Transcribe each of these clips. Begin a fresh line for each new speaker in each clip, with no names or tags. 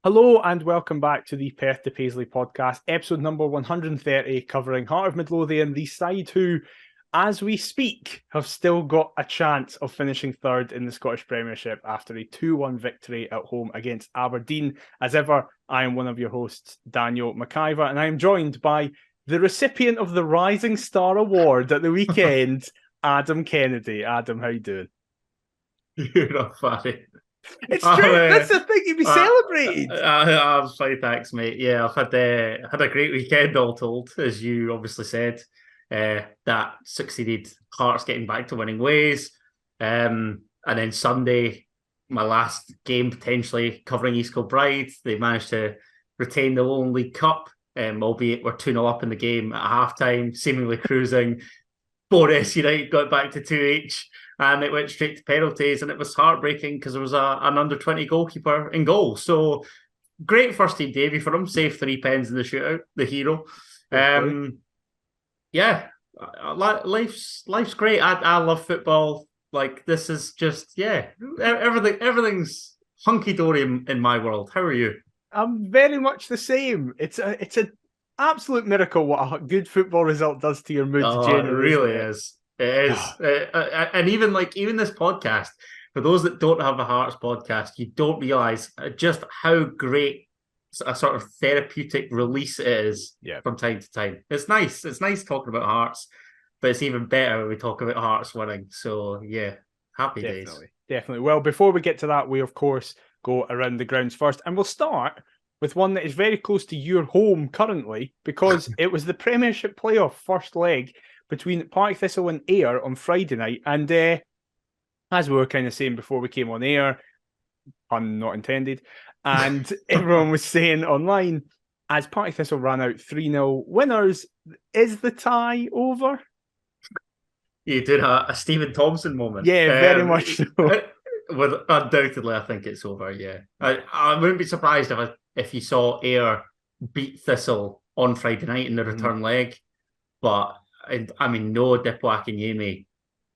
Hello and welcome back to the Perth to Paisley podcast, episode number 130, covering Heart of Midlothian, the side who, as we speak, have still got a chance of finishing third in the Scottish Premiership after a 2-1 victory at home against Aberdeen. As ever, I am one of your hosts, Daniel McIver, and I am joined by the recipient of the Rising Star Award at the weekend, Adam Kennedy. Adam, how you doing?
You're not funny.
It's true.
I'm,
That's the thing. You'd be celebrated.
I'm fine, thanks, mate. Yeah, I've had a great weekend, all told, as you obviously said. That succeeded Hearts getting back to winning ways. And then Sunday, my last game potentially covering East Kilbride, they managed to retain the Lowland League Cup, albeit we're 2-0 up in the game at halftime, seemingly cruising. Bonus, United got back to 2 each, and it went straight to penalties, and it was heartbreaking because there was an under-20 goalkeeper in goal. So great first team debut for him, saved 3 pens in the shootout, the hero. Yeah, life's great. I love football. Like, this is just, everything's hunky-dory in my world. How are you?
I'm very much the same. It's an absolute miracle what a good football result does to your mood.
Oh, it
Generally,
really
isn't it?
is. It is. And even this podcast, for those that don't have a Hearts podcast, you don't realise just how great a sort of therapeutic release it is from time to time. It's nice. It's nice talking about Hearts, but it's even better when we talk about Hearts winning. So, yeah, happy days.
Definitely. Well, before we get to that, we, of course, go around the grounds first. And we'll start with one that is very close to your home currently, because it was the Premiership playoff first leg between Partick Thistle and Ayr on Friday night. And as we were kind of saying before we came on air, pun not intended, and everyone was saying online, as Partick Thistle ran out 3-0 winners, is the tie over?
You did a Stephen Thompson moment.
Yeah, very much so.
Undoubtedly, I think it's over. Yeah, I wouldn't be surprised if you saw Ayr beat Thistle on Friday night in the return leg. But I mean, no Diplo Akinyemi,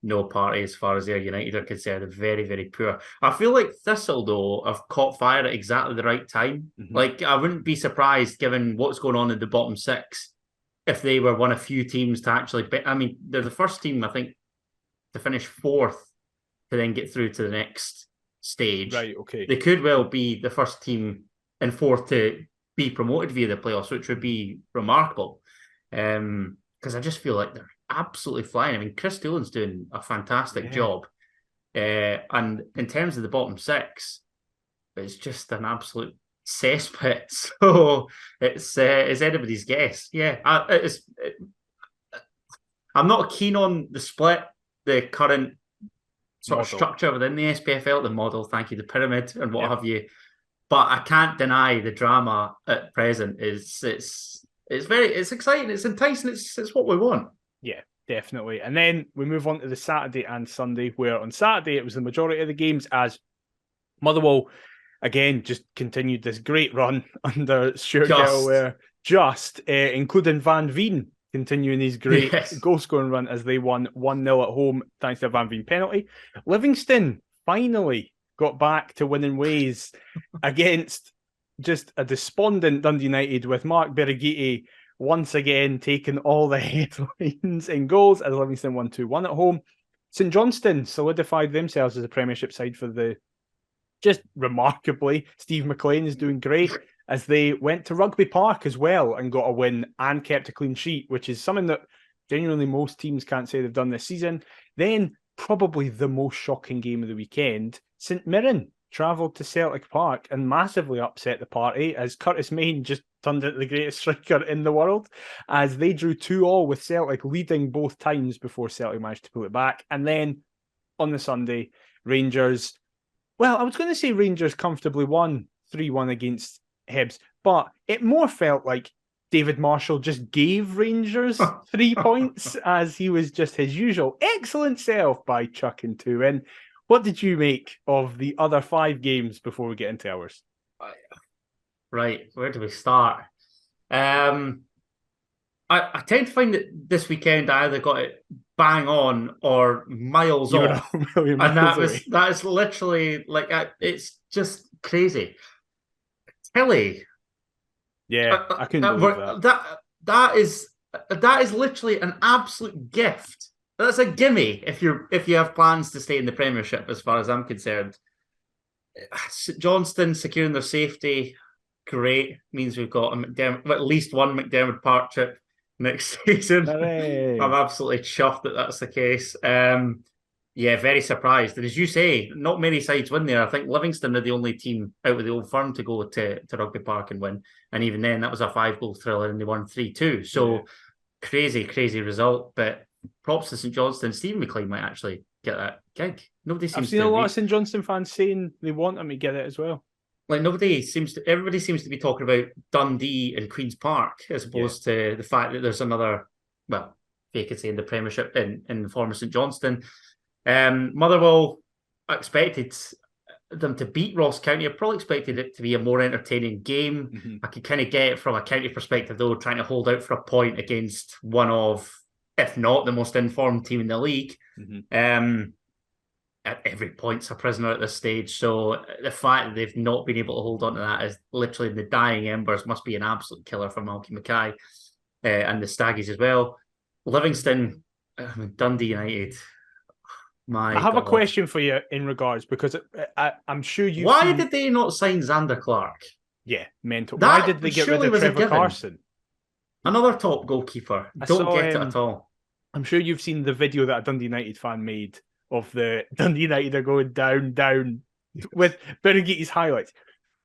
no party as far as Ayr United are concerned. Very, very poor. I feel like Thistle, though, have caught fire at exactly the right time. Like, I wouldn't be surprised, given what's going on in the bottom six, if they were one of few teams to actually... I mean, they're the first team, I think, to finish fourth to then get through to the next stage.
Right, okay.
They could well be the first team in fourth to be promoted via the playoffs, which would be remarkable. Because I just feel like they're absolutely flying. I mean, Chris Doolan's doing a fantastic job. And in terms of the bottom six, it's just an absolute cesspit. So it's anybody's guess. Yeah, I'm not keen on the split, the current sort of structure within the SPFL, the model, thank you, the pyramid and what have you. But I can't deny the drama at present is it's exciting, it's enticing, it's what we want.
Yeah, definitely. And then we move on to the Saturday and Sunday, where on Saturday it was the majority of the games, as Motherwell again just continued this great run under Stuart Galloway, including Van Veen continuing his great goal-scoring run as they won 1-0 at home thanks to a Van Veen penalty. Livingston finally got back to winning ways against just a despondent Dundee United, with Mark Berigiti once again taking all the headlines in goals as Livingston won 2-1 at home. St Johnstone solidified themselves as a Premiership side for the just remarkably. Steve McLean is doing great as they went to Rugby Park as well and got a win and kept a clean sheet, which is something that genuinely most teams can't say they've done this season. Then, probably the most shocking game of the weekend, St Mirren travelled to Celtic Park and massively upset the party as Curtis Main just turned into the greatest striker in the world, as they drew 2-2 with Celtic leading both times before Celtic managed to pull it back. And then on the Sunday, Rangers, well, I was going to say Rangers comfortably won 3-1 against Hibs, but it more felt like David Marshall just gave Rangers 3 points, as he was just his usual excellent self by chucking 2 in. What did you make of the other 5 games before we get into ours?
Right, where do we start? I tend to find that this weekend I either got it bang on or miles off. And that is literally like, it's just crazy. Kelly.
Yeah, I couldn't believe that.
That is literally an absolute gift. That's a gimme if you have plans to stay in the Premiership, as far as I'm concerned. St Johnstone securing their safety, great. Means we've got at least one McDermott Park trip next season.
Hooray.
I'm absolutely chuffed that that's the case. Yeah, very surprised. And as you say, not many sides win there. I think Livingston are the only team out of the Old Firm to go to Rugby Park and win. And even then, that was a 5-goal thriller and they won 3-2. So crazy, crazy result. But props to St Johnstone. Stephen McLean might actually get that gig.
I've seen a lot of St Johnstone fans saying they want him to get it as well.
Like everybody seems to be talking about Dundee and Queen's Park as opposed to the fact that there's another, well, vacancy in the Premiership in former St Johnstone. Motherwell, I expected them to beat Ross County. I probably expected it to be a more entertaining game.
Mm-hmm.
I could kind of get it from a county perspective, though, trying to hold out for a point against one of, if not the most informed team in the league.
Mm-hmm.
Every point's a prisoner at this stage. So the fact that they've not been able to hold on to that is literally in the dying embers. Must be an absolute killer for Malky Mackay and the Staggies as well. Livingston, Dundee United. I
have a question for you in regards, because I'm sure you.
Why did they not sign Xander Clark?
Yeah, mental. Why did they get rid of Trevor Carson?
Another top goalkeeper. Don't get it at all.
I'm sure you've seen the video that a Dundee United fan made of the Dundee United are going down with Birigitti's highlights.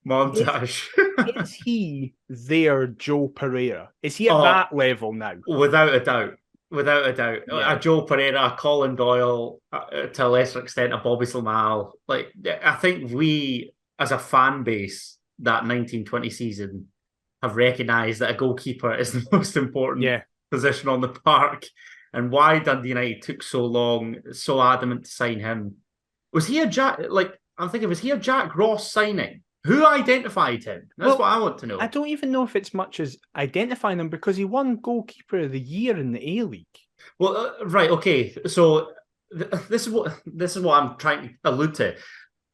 Montage.
Is he their Joe Pereira? Is he at that level now?
Without a doubt. Without a doubt.
Yeah.
A Joe Pereira, a Colin Doyle, to a lesser extent, a Bobby Slamal. Like, I think we, as a fan base, that 1920 season, have recognised that a goalkeeper is the most important position on the park. And why Dundee United took so long, so adamant to sign him. Was he a Jack Ross signing? Who identified him? That's what I want to know.
I don't even know if it's much as identifying him, because he won Goalkeeper of the Year in the A-League.
Well, right, okay. So this is what I'm trying to allude to.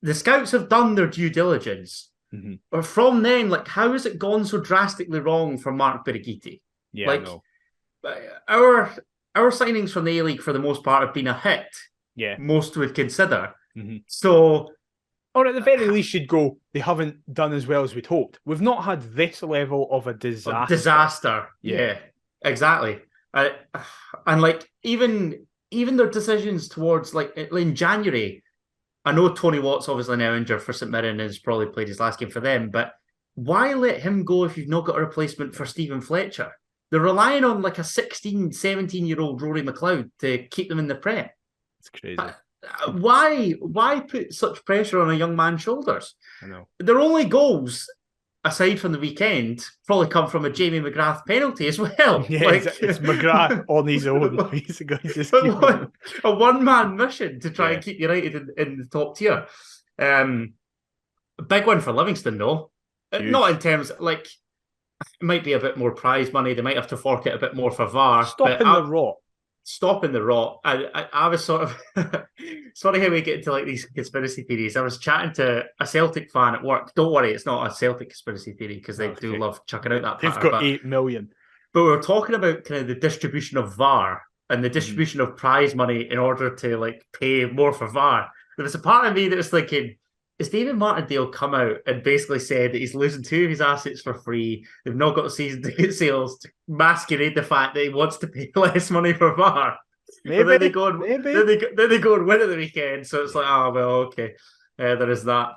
The scouts have done their due diligence.
Mm-hmm.
But from then, like, how has it gone so drastically wrong for Mark Birigitti?
Yeah,
like, our signings from the A-League, for the most part, have been a hit.
Yeah.
Most would consider.
Mm-hmm.
So...
Or at the very least, you'd go, they haven't done as well as we'd hoped. We've not had this level of a disaster.
Yeah, exactly. And like, even their decisions towards, like, in January, I know Tony Watt's obviously now injured for St Mirren and has probably played his last game for them, but why let him go if you've not got a replacement for Stephen Fletcher? They're relying on like a 16, 17-year-old Rory McLeod to keep them in the Prem.
It's crazy.
Why put such pressure on a young man's shoulders?
I know.
Their only goals, aside from the weekend, probably come from a Jamie McGrath penalty as well.
Yeah, like, it's McGrath on his own. He's just
a one-man mission to try and keep United in the top tier. A big one for Livingston, though.
Huge.
Not in terms, like, it might be a bit more prize money. They might have to fork it a bit more for VAR. Stopping the rot. I was sort of sorry how we get into like these conspiracy theories. I was chatting to a Celtic fan at work. Don't worry, it's not a Celtic conspiracy theory, because they do love chucking out that.
They've got 8 million.
But we were talking about kind of the distribution of VAR and the distribution of prize money in order to like pay more for VAR. There was a part of me that was thinking, is David Martindale come out and basically said that he's losing 2 of his assets for free? They've not got season ticket sales to masquerade the fact that he wants to pay less money for VAR.
Maybe.
Then they go and win at the weekend. So it's like, okay, there is that.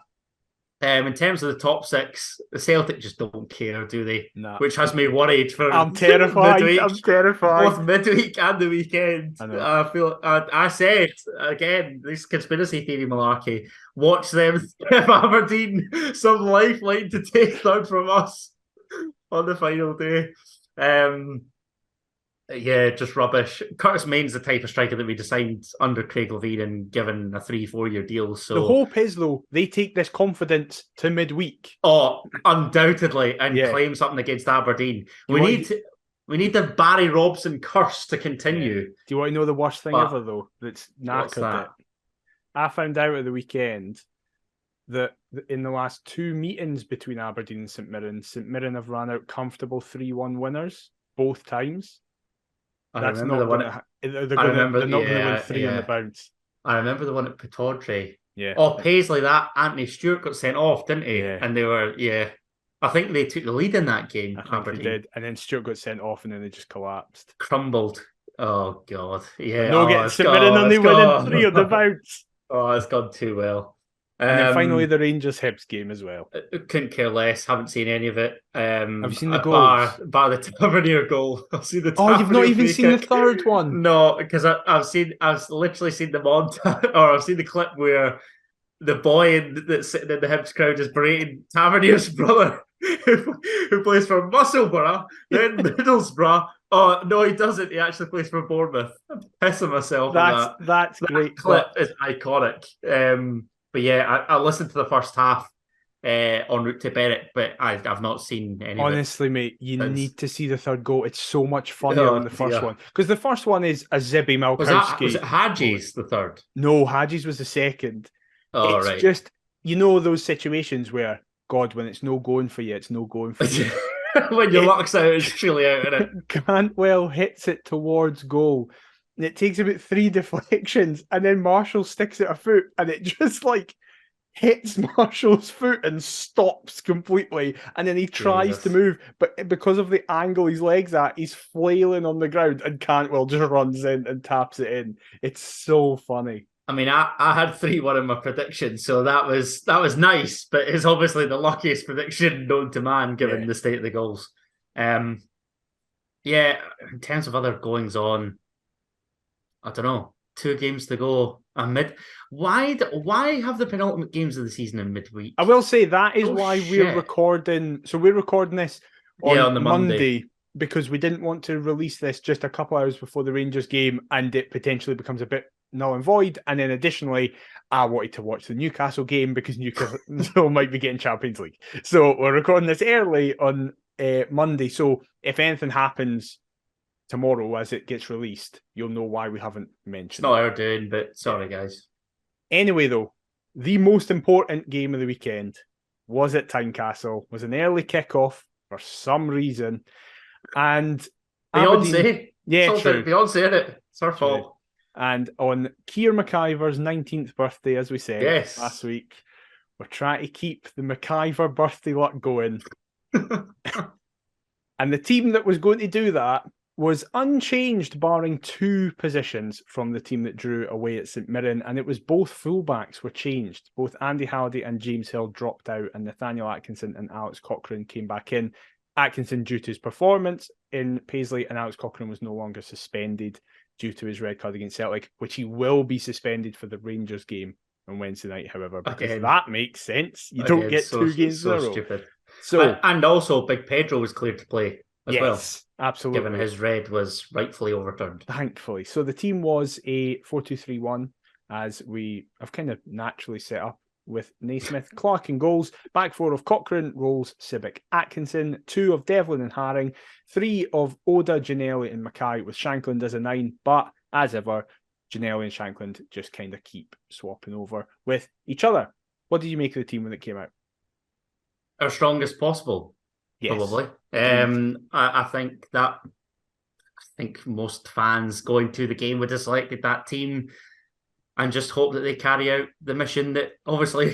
In terms of the top 6, the Celtic just don't care, do they?
No.
Which has me worried for.
I'm terrified.
Both midweek and the weekend.
I
I said again, this conspiracy theory malarkey. Watch them give Aberdeen some lifeline to take third from us on the final day. Yeah, just rubbish. Curtis Main's the type of striker that we signed under Craig Levine and given a 3-4 year deal. So
the hope is, though, they take this confidence to midweek.
Oh, undoubtedly, and claim something against Aberdeen. We need the Barry Robson curse to continue.
Yeah. Do you want to know the worst thing ever, though? That's knackered it. I found out at the weekend in the last two meetings between Aberdeen and St Mirren have ran out comfortable 3-1 winners both times. That's not going to. They're not going to win three on the bounce.
I remember the one at Pataudry.
Yeah.
Oh, Paisley, that Anthony Stewart got sent off, didn't he?
Yeah.
And they were, I think they took the lead in that game.
I think they did. And then Stewart got sent off and then they just collapsed.
Crumbled. Oh, God. Yeah.
No getting St Mirren on the winning three on the bounce.
Oh, it's gone too well.
And then finally the Rangers Hibs game as well.
Couldn't care less. Haven't seen any of it.
Have you seen the goals?
Bar the Tavernier goal. I've seen the.
Oh, you've not even seen the third one?
No, because I've literally seen the montage, or I've seen the clip where the boy that's sitting in the Hibs crowd is berating Tavernier's brother, who plays for Musselburgh, then Middlesbrough. Oh no, he doesn't. He actually plays for Bournemouth. I'm pissing myself.
That's great.
That clip is iconic. But yeah, I listened to the first half en route to Berwick, but I've not seen any.
Honestly, mate, you need to see the third goal. It's so much funnier than the first one. Because the first one is a Zibby Malkowski.
Was it Hadji's the third?
No, Hadji's was the second.
Oh,
it's just, those situations where, God, when it's no going for you, it's no going for you.
When your luck's out, it's truly out, isn't it?
Cantwell hits it towards goal. And it takes about 3 deflections, and then Marshall sticks it a foot, and it just hits Marshall's foot and stops completely. And then he tries to move, but because of the angle his leg's at, he's flailing on the ground, and Cantwell just runs in and taps it in. It's so funny.
I mean, I had 3-1 in my prediction, so that was nice, but it's obviously the luckiest prediction known to man given the state of the goals. In terms of other goings on, I don't know. 2 games to go. Why have the penultimate games of the season in midweek?
I will say that is why we're recording. So we're recording this on the Monday because we didn't want to release this just a couple hours before the Rangers game, and it potentially becomes a bit null and void. And then additionally, I wanted to watch the Newcastle game because Newcastle might be getting Champions League. So we're recording this early on Monday. So if anything happens tomorrow as it gets released, you'll know why we haven't mentioned
it's not our doing, but sorry, guys.
Anyway, though, the most important game of the weekend was at Tynecastle, was an early kickoff for some reason. And
Beyonce.
Aberdeen, true.
Beyonce, in it. It's her fault.
And on Keir McIver's 19th birthday, as we said last week, we're trying to keep the McIver birthday luck going. And the team that was going to do that was unchanged, barring 2 positions from the team that drew away at St Mirren, and it was both fullbacks were changed. Both Andy Halliday and James Hill dropped out, and Nathaniel Atkinson and Alex Cochrane came back in. Atkinson due to his performance in Paisley, and Alex Cochrane was no longer suspended due to his red card against Celtic, which he will be suspended for the Rangers game on Wednesday night, however, because that makes sense. You don't get 2 games in a row.
Stupid.
So,
and also, Big Pedro was cleared to play as well.
Absolutely.
Given his red was rightfully overturned.
Thankfully. So the team was a 4-2-3-1, as we have kind of naturally set up, with Naismith, Clark in goals, back 4 of Cochrane, Rolls, Sibic, Atkinson, 2 of Devlin and Haring, 3 of Oda, Ginnelly and Mackay, with Shankland as a 9, but as ever, Ginnelly and Shankland just kind of keep swapping over with each other. What did you make of the team when it came out?
Our strongest possible, probably. I think most fans going to the game would have selected that team and just hope that they carry out the mission that obviously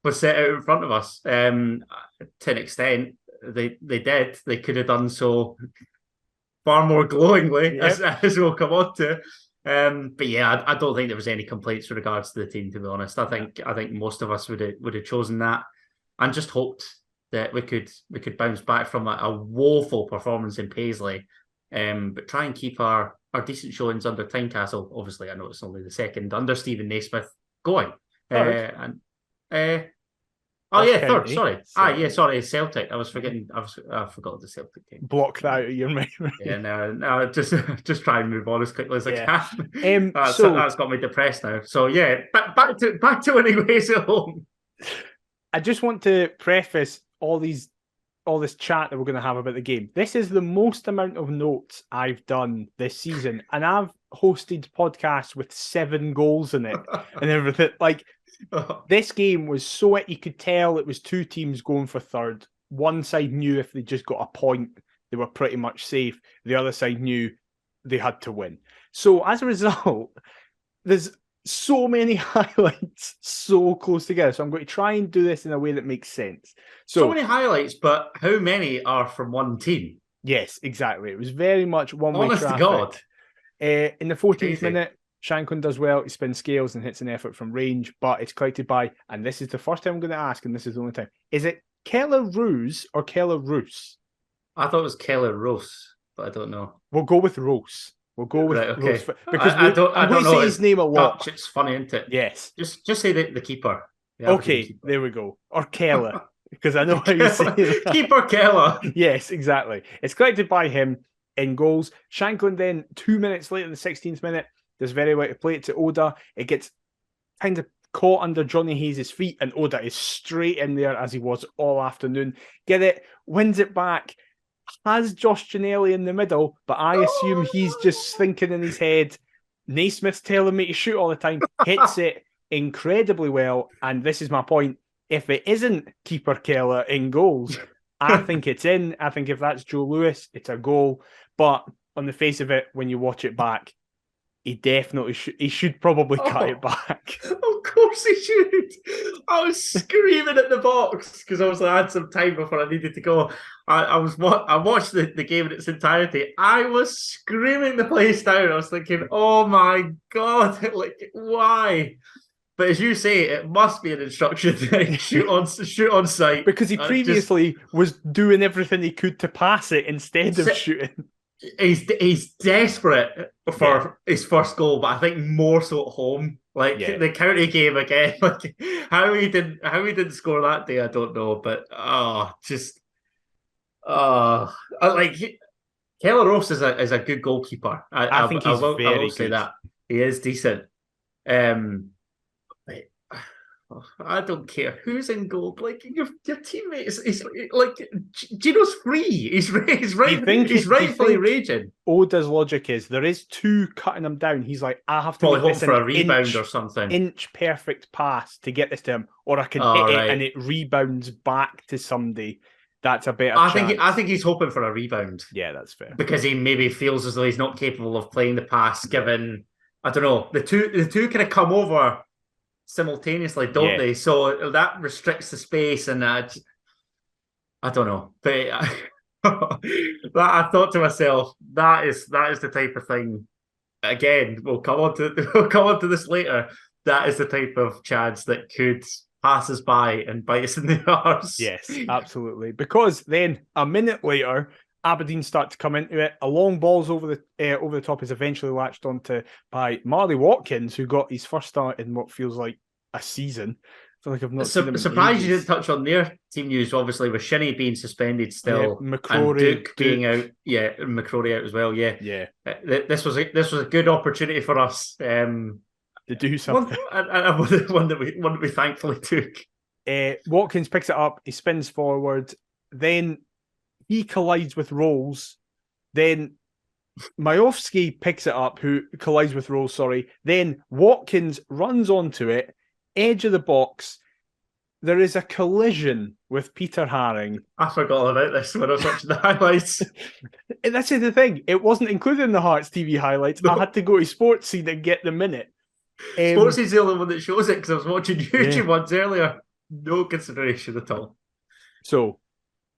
was set out in front of us. To an extent, they did. They could have done so far more glowingly, as we'll come on to. But yeah, I don't think there was any complaints with regards to the team, to be honest. I think most of us would have chosen that and just hoped that we could bounce back from a woeful performance in Paisley, but try and keep our decent showings under Tynecastle. Obviously, I know it's only the second under Stephen Naismith going. Third. Sorry. Sorry, Celtic. I forgot the Celtic game.
Block that out of your memory.
No, just try and move on as quickly as I can. That's got me depressed now. So yeah, back to winning ways at home.
I just want to preface all this chat that we're going to have about the game. This is the most amount of notes I've done this season, and I've hosted podcasts with 7 goals in it and everything. Like, This game was so you could tell it was two teams going for third. One side knew if they just got a point, they were pretty much safe. The other side knew they had to win. So as a result, there's so many highlights so close together. So I'm going to try and do this in a way that makes sense.
So many highlights, but how many are from one team?
Yes, exactly. It was very much one-way
Honest
traffic.
to God.
In the 14th minute, Shanklin does well. He spins scales and hits an effort from range, but it's collected by, and this is the first time I'm going to ask, and this is the only time, is it Keller Roos or Keller Roos?
I thought it was Keller Roos, but I don't know.
We'll go with Roos. We'll go with Roos. Because
I don't know
his name a lot.
It's funny, isn't it?
Yes.
Just say the keeper.
Okay, keeper. There we go. Or Keller, because I know how you say that.
Keeper Keller.
Yes, exactly. It's collected by him in goals. Shanklin then, 2 minutes later, the 16th minute, does very well to play it to Oda. It gets kind of caught under Johnny Hayes' feet, and Oda is straight in there as he was all afternoon. Get it, wins it back, has Josh Ginnelly in the middle, but I assume he's just thinking in his head, Naismith's telling me to shoot all the time, hits it incredibly well, and this is my point. If it isn't keeper Keller in goals, I think it's in. I think if that's Joe Lewis, it's a goal. But on the face of it, when you watch it back, he definitely should. He should probably cut it back.
Of course he should. I was screaming at the box because I had some time before I needed to go. I watched the game in its entirety. I was screaming the place down. I was thinking, oh my God, like why? But as you say, it must be an instruction to shoot on sight.
Because he previously was doing everything he could to pass it instead of shooting.
He's desperate for his first goal, but I think more so at home. Like the county game again. Like how he didn't score that day, I don't know. But like Keller Roos is a good goalkeeper.
I think he's very good. I will say
that he is decent. I don't care who's in goal. Like your teammates, he's like Gino's free. He's rightfully raging.
Oda's logic is there is two cutting him down. He's like, I have to
probably
make
hope for a rebound or something.
Inch perfect pass to get this to him, or I can hit it and it rebounds back to somebody. That's a better.
I think he's hoping for a rebound.
Yeah, that's fair.
Because he maybe feels as though he's not capable of playing the pass. Given I don't know, the two kind of come over simultaneously, don't they? So that restricts the space, and I don't know. But I thought to myself, that is the type of thing. Again, we'll come on to this later. That is the type of chance that could pass us by and bite us in the arse.
Yes, absolutely. Because then a minute later, Aberdeen start to come into it. A long ball's over the top is eventually latched onto by Marley Watkins, who got his first start in what feels like a season. I feel like I've not seen him
surprised you didn't touch on their team news, obviously, with Shinnie being suspended still,
McCrory,
and Duke being out. Yeah, and McCrory out as well. Yeah. This was a good opportunity for us to
do something.
One that we thankfully took.
Watkins picks it up. He spins forward. Then he collides with Rolls. Then Majowski picks it up, who collides with Rolls, sorry. Then Watkins runs onto it, edge of the box. There is a collision with Peter Haring.
I forgot about this when I was watching the highlights.
And that's the thing. It wasn't included in the Hearts TV highlights. No. I had to go to Sports Scene and get the minute.
Sports Scene's the only one that shows it because I was watching YouTube ones earlier. No consideration at all.
So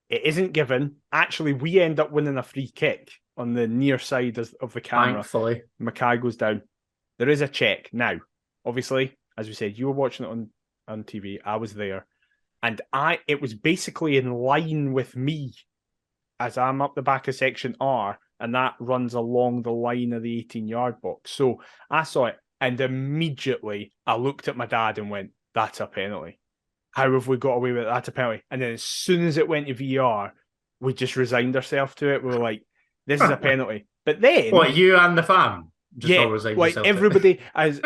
it isn't given. Actually, we end up winning a free kick on the near side of the camera.
Thankfully.
Mackay goes down. There is a check. Now, obviously, as we said, you were watching it on TV. I was there. And it was basically in line with me as I'm up the back of section R, and that runs along the line of the 18-yard box. So I saw it, and immediately I looked at my dad and went, that's a penalty. How have we got away with it? That's a penalty. And then as soon as it went to VR, we just resigned ourselves to it. We were like, this is a penalty. But then...
What, you and the fam?
Just all resigned like everybody, as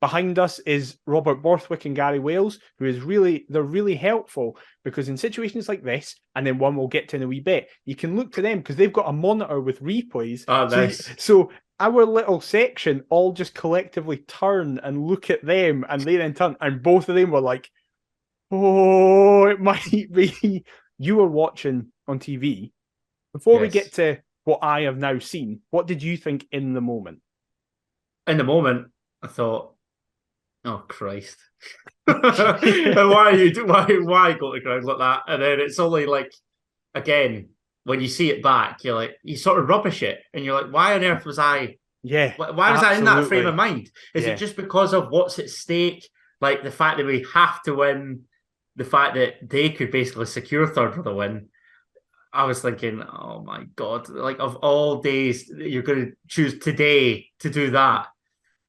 behind us is Robert Borthwick and Gary Wales, they're really helpful because in situations like this, and then one we'll get to in a wee bit, you can look to them because they've got a monitor with replays.
Oh, nice.
So our little section all just collectively turn and look at them, and they then turn, and both of them were like, "Oh, it might be." You were watching on TV. Before we get to what I have now seen, what did you think in the moment?
In the moment, I thought, "Oh Christ, why go to ground like that?" And then it's only like, again, when you see it back, you're like, you sort of rubbish it, and you're like, "Why on earth was I?
Yeah,
why was I in that frame of mind? Is
Yeah.
it just because of what's at stake, like the fact that we have to win, the fact that they could basically secure third for the win?" I was thinking, oh my God, like of all days, you're going to choose today to do that.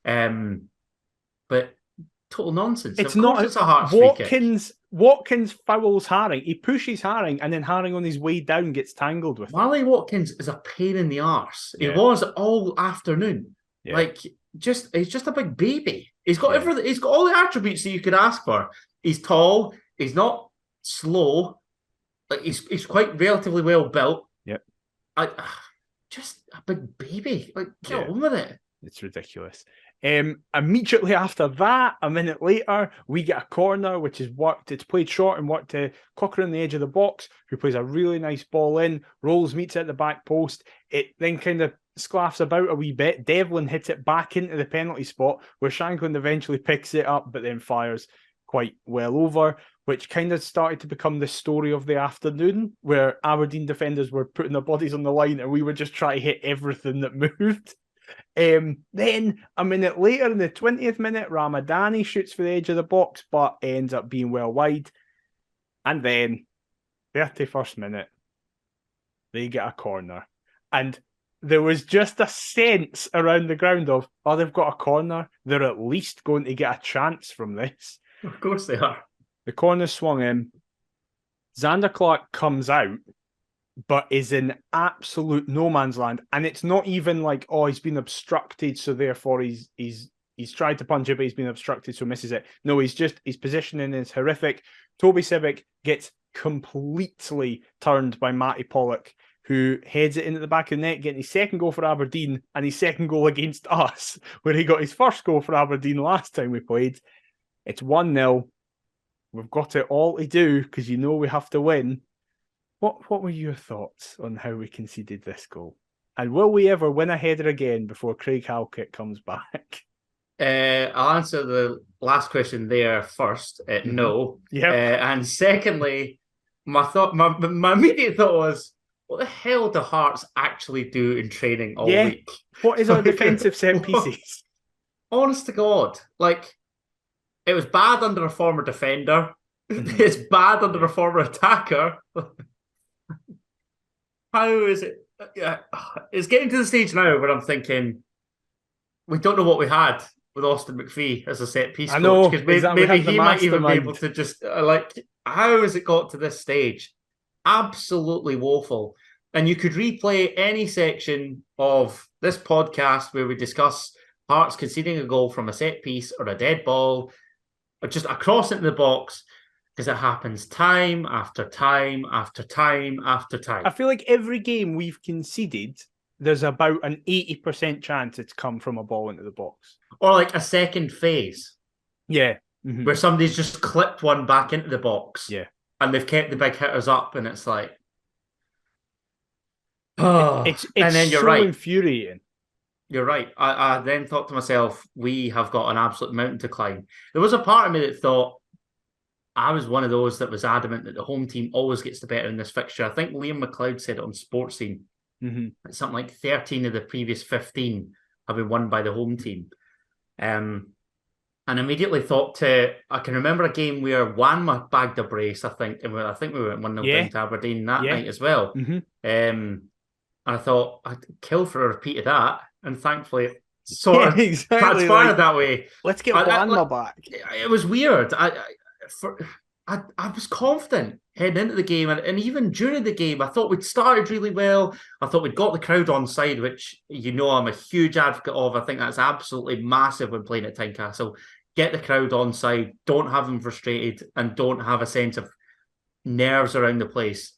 But total nonsense.
It's
of course,
not
it's a Hearts free kick.
Watkins fouls Haring. He pushes Haring, and then Haring on his way down gets tangled with
Marley Watkins is a pain in the arse.
Yeah.
He was all afternoon.
Yeah.
Like, he's just a big baby. He's got everything. He's got all the attributes that you could ask for. He's tall. He's not slow. Like, he's quite relatively well built.
Yep.
Just a big baby. Like, get on with it.
It's ridiculous. Immediately after that, a minute later, we get a corner, which is worked. It's played short and worked to Cocker on the edge of the box, who plays a really nice ball in. Rolls meets it at the back post. It then kind of sclaffs about a wee bit. Devlin hits it back into the penalty spot, where Shankland eventually picks it up, but then fires quite well over, which kind of started to become the story of the afternoon, where Aberdeen defenders were putting their bodies on the line and we were just trying to hit everything that moved. Then a minute later, in the 20th minute, Ramadani shoots for the edge of the box, but ends up being well wide. And then, 31st minute, they get a corner. And there was just a sense around the ground of, oh, they've got a corner. They're at least going to get a chance from this.
Of course they are.
The corner swung in. Xander Clark comes out, but is in absolute no man's land. And it's not even like, oh, he's been obstructed, so therefore he's tried to punch it, but he's been obstructed, so misses it. No, his positioning is horrific. Toby Sibbick gets completely turned by Matty Pollock, who heads it into the back of the net, getting his second goal for Aberdeen and his second goal against us, where he got his first goal for Aberdeen last time we played. It's 1-0. We've got it all to do because we have to win. What were your thoughts on how we conceded this goal? And will we ever win a header again before Craig Halkett comes back?
I'll answer the last question there first. No.
Yeah.
And secondly, my immediate thought was, what the hell do Hearts actually do in training all week?
What is our defensive set pieces?
Honest to God, like, it was bad under a former defender. It's bad under a former attacker. How is it? It's getting to the stage now where I'm thinking, we don't know what we had with Austin McPhee as a set piece coach, because maybe he might even be able to just how has it got to this stage? Absolutely woeful. And you could replay any section of this podcast where we discuss Hearts conceding a goal from a set piece or a dead ball or just a cross into the box, because it happens time after time after time after time.
I feel like every game we've conceded, there's about an 80% chance it's come from a ball into the box.
Or like a second phase.
Yeah.
Mm-hmm. Where somebody's just clipped one back into the box.
Yeah.
And they've kept the big hitters up, and it's like,
it's and then you're so infuriating.
You're right. I then thought to myself, we have got an absolute mountain to climb. There was a part of me that thought, I was one of those that was adamant that the home team always gets the better in this fixture. I think Liam McLeod said it on Sports Scene. Mm-hmm. Something like 13 of the previous 15 have been won by the home team. And immediately thought I can remember a game where Wanma bagged a brace, I think, and I think we went 1-0 down to Aberdeen that night as well. Mm-hmm. And I thought, I'd kill for a repeat of that. And thankfully, it sort of transpired that way.
Let's get Wanma back.
It was weird. I was confident heading into the game, and even during the game, I thought we'd started really well. I thought we'd got the crowd on side, which I'm a huge advocate of. I think that's absolutely massive when playing at Tynecastle. Get the crowd on side, don't have them frustrated, and don't have a sense of nerves around the place.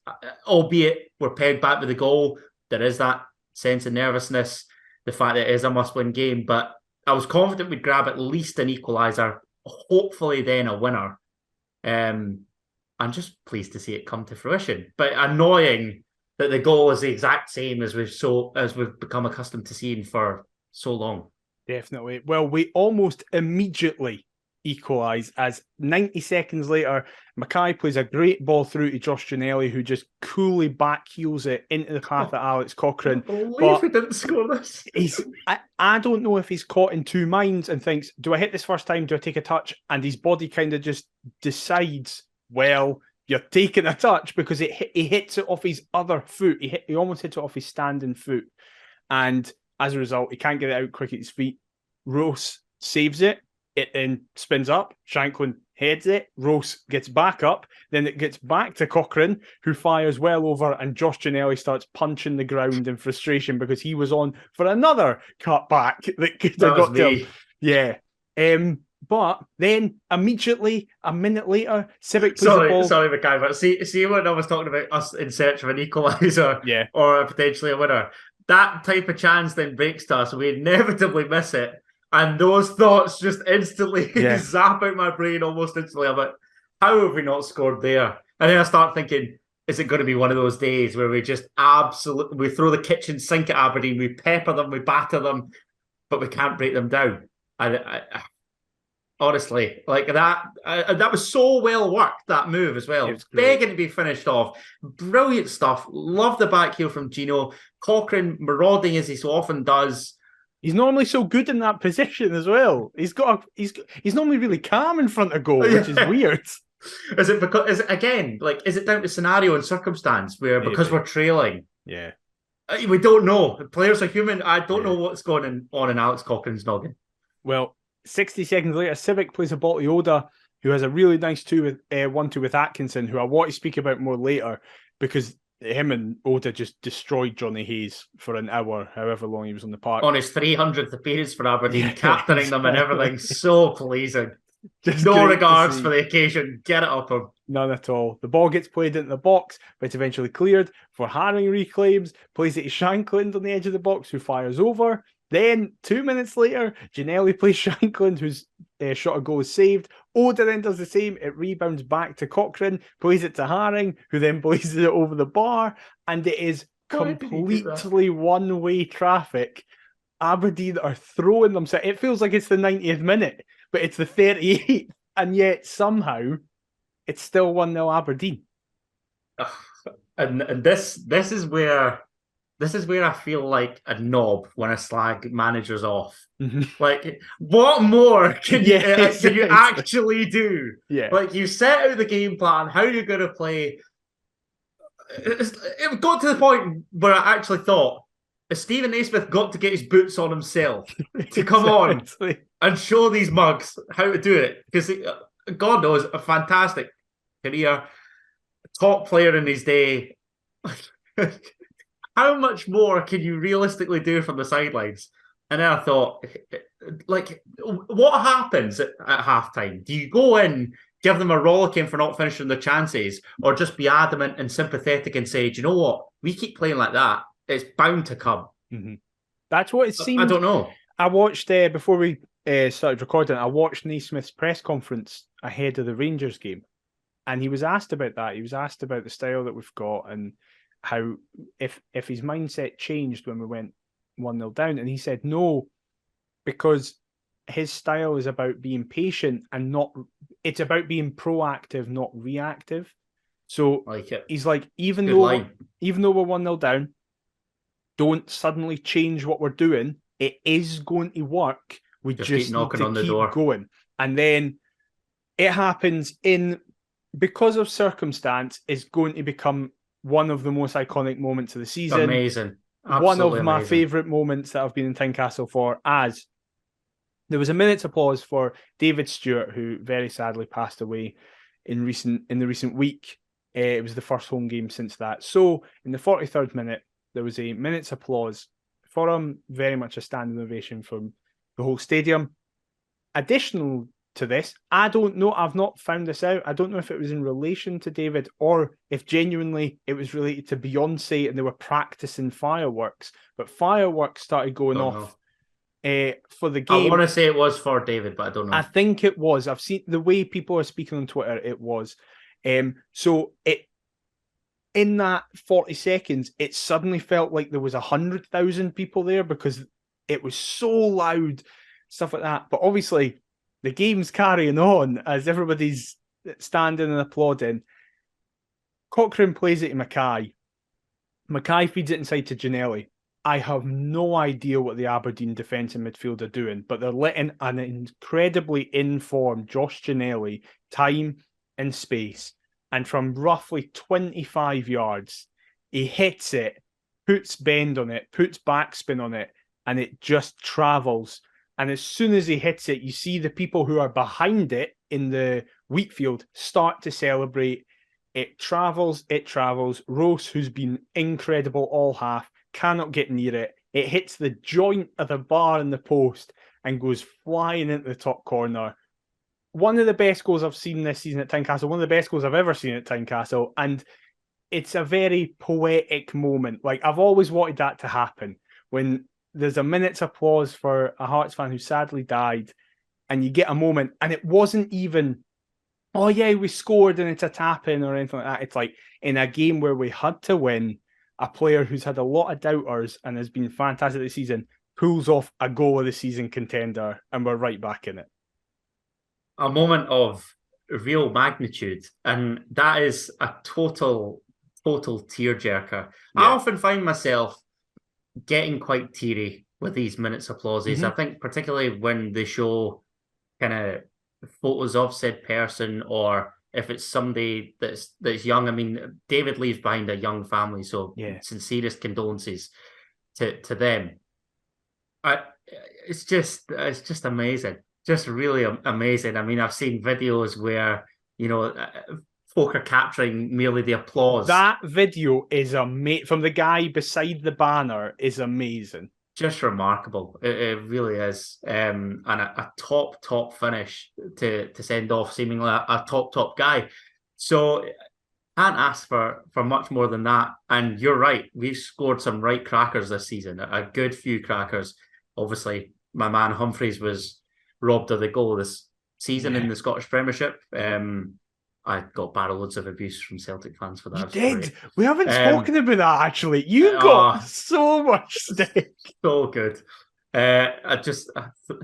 Albeit we're pegged back with the goal, there is that sense of nervousness. the fact that it is a must-win game. But I was confident we'd grab at least an equaliser, hopefully then a winner. I'm just pleased to see it come to fruition. But annoying that the goal is the exact same as we've become accustomed to seeing for so long.
Definitely. Well, we almost immediately equalise as 90 seconds later, Mackay plays a great ball through to Josh Ginnelly, who just coolly backheels it into the path of Alex Cochrane.
I believe he didn't score this.
I don't know if he's caught in two minds and thinks, do I hit this first time? Do I take a touch? And his body kind of just decides, well, you're taking a touch, because he hits it off his other foot. He almost hits it off his standing foot. And as a result, he can't get it out quick at his feet. Rose saves it. It then spins up. Shanklin heads it. Rose gets back up. Then it gets back to Cochrane, who fires well over, and Josh Ginnelly starts punching the ground in frustration because he was on for another cutback that could have got to him. Yeah. But then immediately, a minute later, Civic plays the ball.
Sorry, Mackay, but see when I was talking about us in search of an equaliser, or potentially a winner, that type of chance then breaks to us. We inevitably miss it. And those thoughts just instantly zap out my brain almost instantly. I'm like, how have we not scored there? And then I start thinking, is it going to be one of those days where we just we throw the kitchen sink at Aberdeen, we pepper them, we batter them, but we can't break them down? I honestly, like that was so well worked, that move as well. Begging to be finished off. Brilliant stuff. Love the back heel from Gino. Cochrane marauding as he so often does.
He's normally so good in that position as well. He's normally really calm in front of goal, which is weird.
Is it down to scenario and circumstance where because we're trailing?
Yeah.
We don't know. The players are human. I don't know what's going on in Alex Cochrane's noggin.
Well, 60 seconds later, Civic plays a ball to Oda, who has a really nice 1-2 with Atkinson, who I want to speak about more later, because him and Oda just destroyed Johnny Hayes for an hour, however long he was on the park.
On his 300th appearance for Aberdeen, captaining them and everything. So pleasing.
Just
no regards for the occasion. Get it up him.
None at all. The ball gets played into the box, but it's eventually cleared for Haring reclaims, plays it to Shanklin on the edge of the box, who fires over. Then, 2 minutes later, Ginnelly plays Shanklin, whose shot of goal is saved. Oda then does the same. It rebounds back to Cochrane, plays it to Haring, who then blazes it over the bar, and it is completely one-way traffic. Aberdeen are throwing themselves. It feels like it's the 90th minute, but it's the 38th, and yet somehow it's still 1-0 Aberdeen.
And this is where I feel like a knob when I slag managers off. Like, what more can you actually do?
Yeah.
Like, you set out the game plan, how you're going to play. It got to the point where I actually thought, has Stephen Naismith got to get his boots on himself to come on and show these mugs how to do it? Because God knows, a fantastic career, top player in his day. How much more can you realistically do from the sidelines? And then I thought, like, what happens at halftime? Do you go in, give them a rollicking for not finishing their chances, or just be adamant and sympathetic and say, do you know what? We keep playing like that, it's bound to come.
That's what it seemed.
I don't know.
I watched, before we started recording, I watched Naismith's press conference ahead of the Rangers game. And he was asked about that. He was asked about the style that we've got and how if his mindset changed when we went 1-0 down. And he said no, because his style is about being patient and it's about being proactive, not reactive. So he's like, even though we're 1-0 down, don't suddenly change what we're doing. It is going to work. We just
keep knocking on the door,
going. And then it happens because of circumstance, is going to become one of the most iconic moments of the season.
Amazing. Absolutely
one of my
amazing.
favourite moments that I've been in Tynecastle for, as there was a minute's applause for David Stewart, who very sadly passed away in the recent week. It was the first home game since that. So in the 43rd minute, there was a minute's applause for him, very much a standing ovation from the whole stadium. Additional to this. I don't know. I've not found this out. I don't know if it was in relation to David or if genuinely it was related to Beyonce and they were practicing fireworks. But fireworks started going off for the game.
I want to say it was for David, but I don't know.
I think it was. I've seen the way people are speaking on Twitter. It was. So in that 40 seconds, it suddenly felt like there was 100,000 people there because it was so loud, stuff like that. But obviously, the game's carrying on as everybody's standing and applauding. Cochrane plays it to Mackay. Mackay feeds it inside to Ginnelly. I have no idea what the Aberdeen defence and midfield are doing, but they're letting an incredibly informed Josh Ginnelly time and space. And from roughly 25 yards, he hits it, puts bend on it, puts backspin on it, and it just travels. And as soon as he hits it, you see the people who are behind it in the wheat field start to celebrate. It travels. Rose, who's been incredible all half, cannot get near it. It hits the joint of the bar in the post and goes flying into the top corner. One of the best goals I've seen this season at Tynecastle, one of the best goals I've ever seen at Tynecastle, and it's a very poetic moment. Like, I've always wanted that to happen, when there's a minute's applause for a Hearts fan who sadly died, and you get a moment, and it wasn't even, oh yeah, we scored and it's a tap-in or anything like that. It's like, in a game where we had to win, a player who's had a lot of doubters and has been fantastic this season pulls off a goal of the season contender, and we're right back in it.
A moment of real magnitude, and that is a total tearjerker. Yeah. I often find myself getting quite teary with these minutes applauses. Mm-hmm. I think particularly when they show kind of photos of said person, or if it's somebody that's young. I mean, David leaves behind a young family, so sincerest condolences to them. It's just amazing. Just really amazing. I mean, I've seen videos where, folk are capturing merely the applause.
That video is amazing. From the guy beside the banner is amazing.
Just remarkable. It really is. And a top finish to send off seemingly a top guy. So can't ask for much more than that. And you're right. We've scored some right crackers this season. A good few crackers. Obviously, my man Humphreys was robbed of the goal this season in the Scottish Premiership. I got barrel loads of abuse from Celtic fans for that.
You did. Great. We haven't spoken about that, actually. You got so much stick.
So good. I just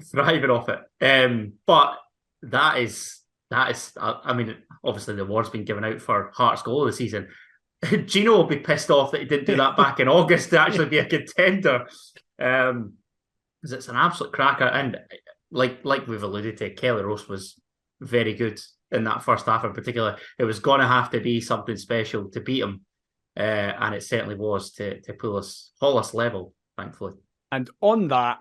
thriving off it. But that is. I mean, obviously the award's been given out for Hearts goal of the season. Gino will be pissed off that he didn't do that back in August to actually be a contender. Because it's an absolute cracker, and like we've alluded to, Kelly Ross was very good in that first half in particular. It was going to have to be something special to beat him, and it certainly was to haul us level, thankfully.
And on that,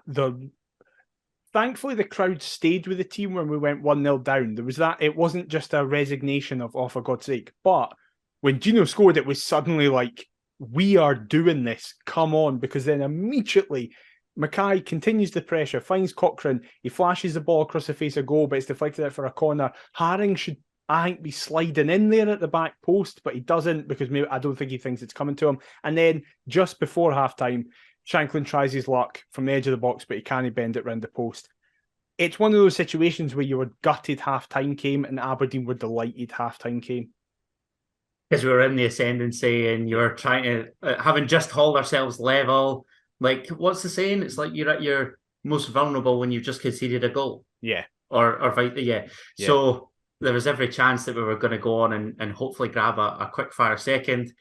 thankfully the crowd stayed with the team when we went 1-0 down. There was that. It wasn't just a resignation of, oh, for God's sake. But when Gino scored, it was suddenly like, we are doing this. Come on. Because then immediately Mackay continues the pressure, finds Cochrane. He flashes the ball across the face of goal, but it's deflected out for a corner. Haring should, I think, be sliding in there at the back post, but he doesn't, because maybe I don't think he thinks it's coming to him. And then just before halftime, Shanklin tries his luck from the edge of the box, but he can't bend it round the post. It's one of those situations where you were gutted half-time came and Aberdeen were delighted half-time came.
Because we were in the ascendancy and you were trying to, having just hauled ourselves level. Like, what's the saying? It's like you're at your most vulnerable when you've just conceded a goal.
Yeah.
Or yeah. So there was every chance that we were going to go on and hopefully grab a quick fire second.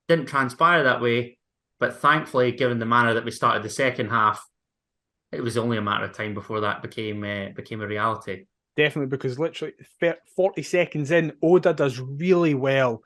Didn't transpire that way. But thankfully, given the manner that we started the second half, it was only a matter of time before that became a reality.
Definitely, because literally 40 seconds in, Oda does really well.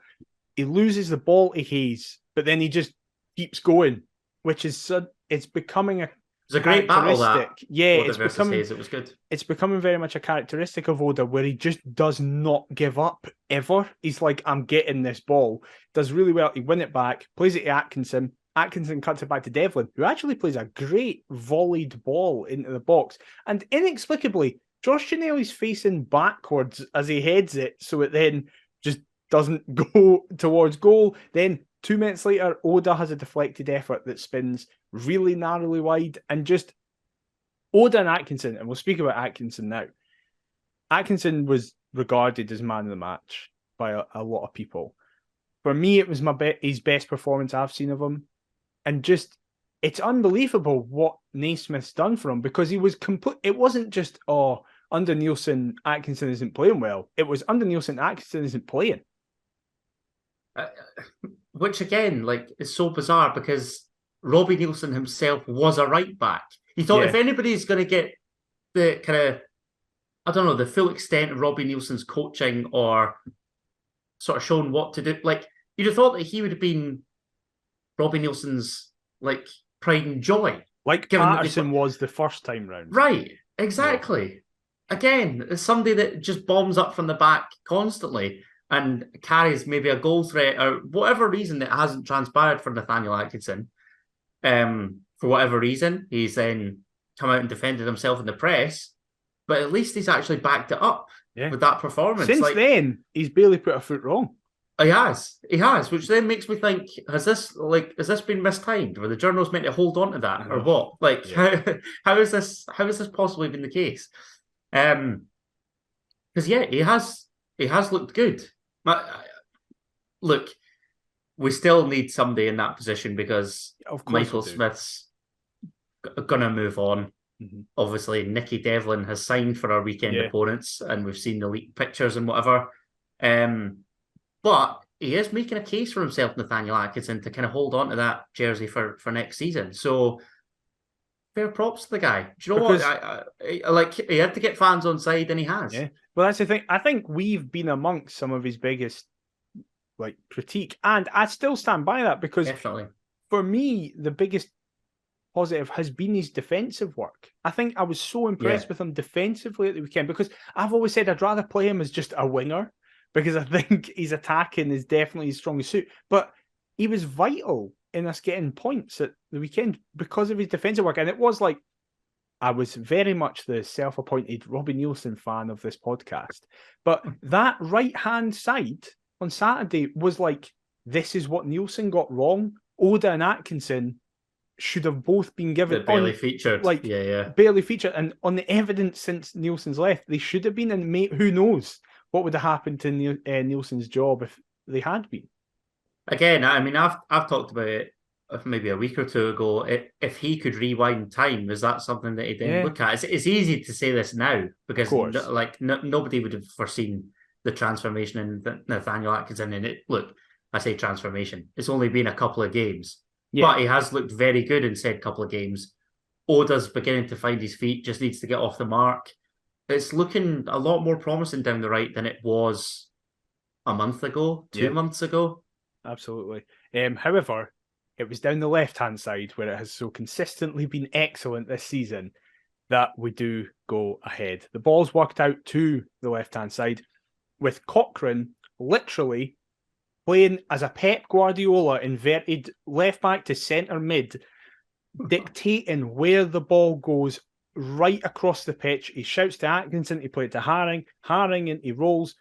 He loses the ball to Hayes, but then he just keeps going, which is it's becoming a.
It's a great battle, that.
Yeah,
Oda versus Hayes. It was good.
It's becoming very much a characteristic of Oda, where he just does not give up ever. He's like, I'm getting this ball. Does really well. He win it back, plays it to Atkinson. Atkinson cuts it back to Devlin, who actually plays a great volleyed ball into the box. And inexplicably, Josh Ginnelly's facing backwards as he heads it, so it then just doesn't go towards goal. Then 2 minutes later, Oda has a deflected effort that spins really narrowly wide, and just Oda and Atkinson, and we'll speak about Atkinson now. Atkinson was regarded as man of the match by a lot of people. For me, it was his best performance I've seen of him. And just, it's unbelievable what Naismith's done for him, because he was complete. It wasn't just, under Nielsen, Atkinson isn't playing well. It was under Nielsen, Atkinson isn't playing.
Which again, is so bizarre, because Robbie Nielsen himself was a right back. You thought if anybody's going to get the kind of, I don't know, the full extent of Robbie Nielsen's coaching or sort of shown what to do, you'd have thought that he would have been Robbie Nielsen's pride and joy.
Like Patterson was the first time round.
Right, exactly. Yeah. Again, it's somebody that just bombs up from the back constantly and carries maybe a goal threat or whatever reason that hasn't transpired for Nathaniel Atkinson. For whatever reason, he's then come out and defended himself in the press, but at least he's actually backed it up with that performance.
Since then, he's barely put a foot wrong.
He has, which then makes me think: has this been mistimed? Were the journals meant to hold on to that, or what? How is this possibly been the case? Because he has looked good. Look, we still need somebody in that position because Michael Smith's gonna move on. Mm-hmm. Obviously, Nicky Devlin has signed for our weekend opponents, and we've seen the leaked pictures and whatever. But he is making a case for himself, Nathaniel Atkinson, to kind of hold on to that jersey for next season. So, fair props to the guy. Do you know what? He had to get fans on side, and he has.
Yeah. Well, that's the thing. I think we've been amongst some of his biggest critique, and I still stand by that, because
definitely,
for me, the biggest positive has been his defensive work. I think I was so impressed with him defensively at the weekend, because I've always said I'd rather play him as just a winger, because I think his attacking is definitely his strongest suit. But he was vital in us getting points at the weekend because of his defensive work. And it was I was very much the self-appointed Robbie Nielsen fan of this podcast. But that right-hand side on Saturday was this is what Nielsen got wrong. Oda and Atkinson should have both been given
barely featured.
Barely featured. And on the evidence since Nielsen's left, they should have been. And who knows what would have happened to Nielsen's job if they had been.
Again, I mean, I've talked about it maybe a week or two ago. If he could rewind time, is that something that he didn't look at? It's easy to say this now because nobody would have foreseen the transformation in Nathaniel Atkinson. And I say transformation. It's only been a couple of games, but he has looked very good in said couple of games. Oda's beginning to find his feet, just needs to get off the mark. It's looking a lot more promising down the right than it was a month ago, 2 months ago.
Absolutely. However, it was down the left-hand side where it has so consistently been excellent this season that we do go ahead. The ball's worked out to the left-hand side with Cochrane literally playing as a Pep Guardiola inverted left-back to centre mid, dictating where the ball goes right across the pitch. He shouts to Atkinson to play it to Haring and he rolls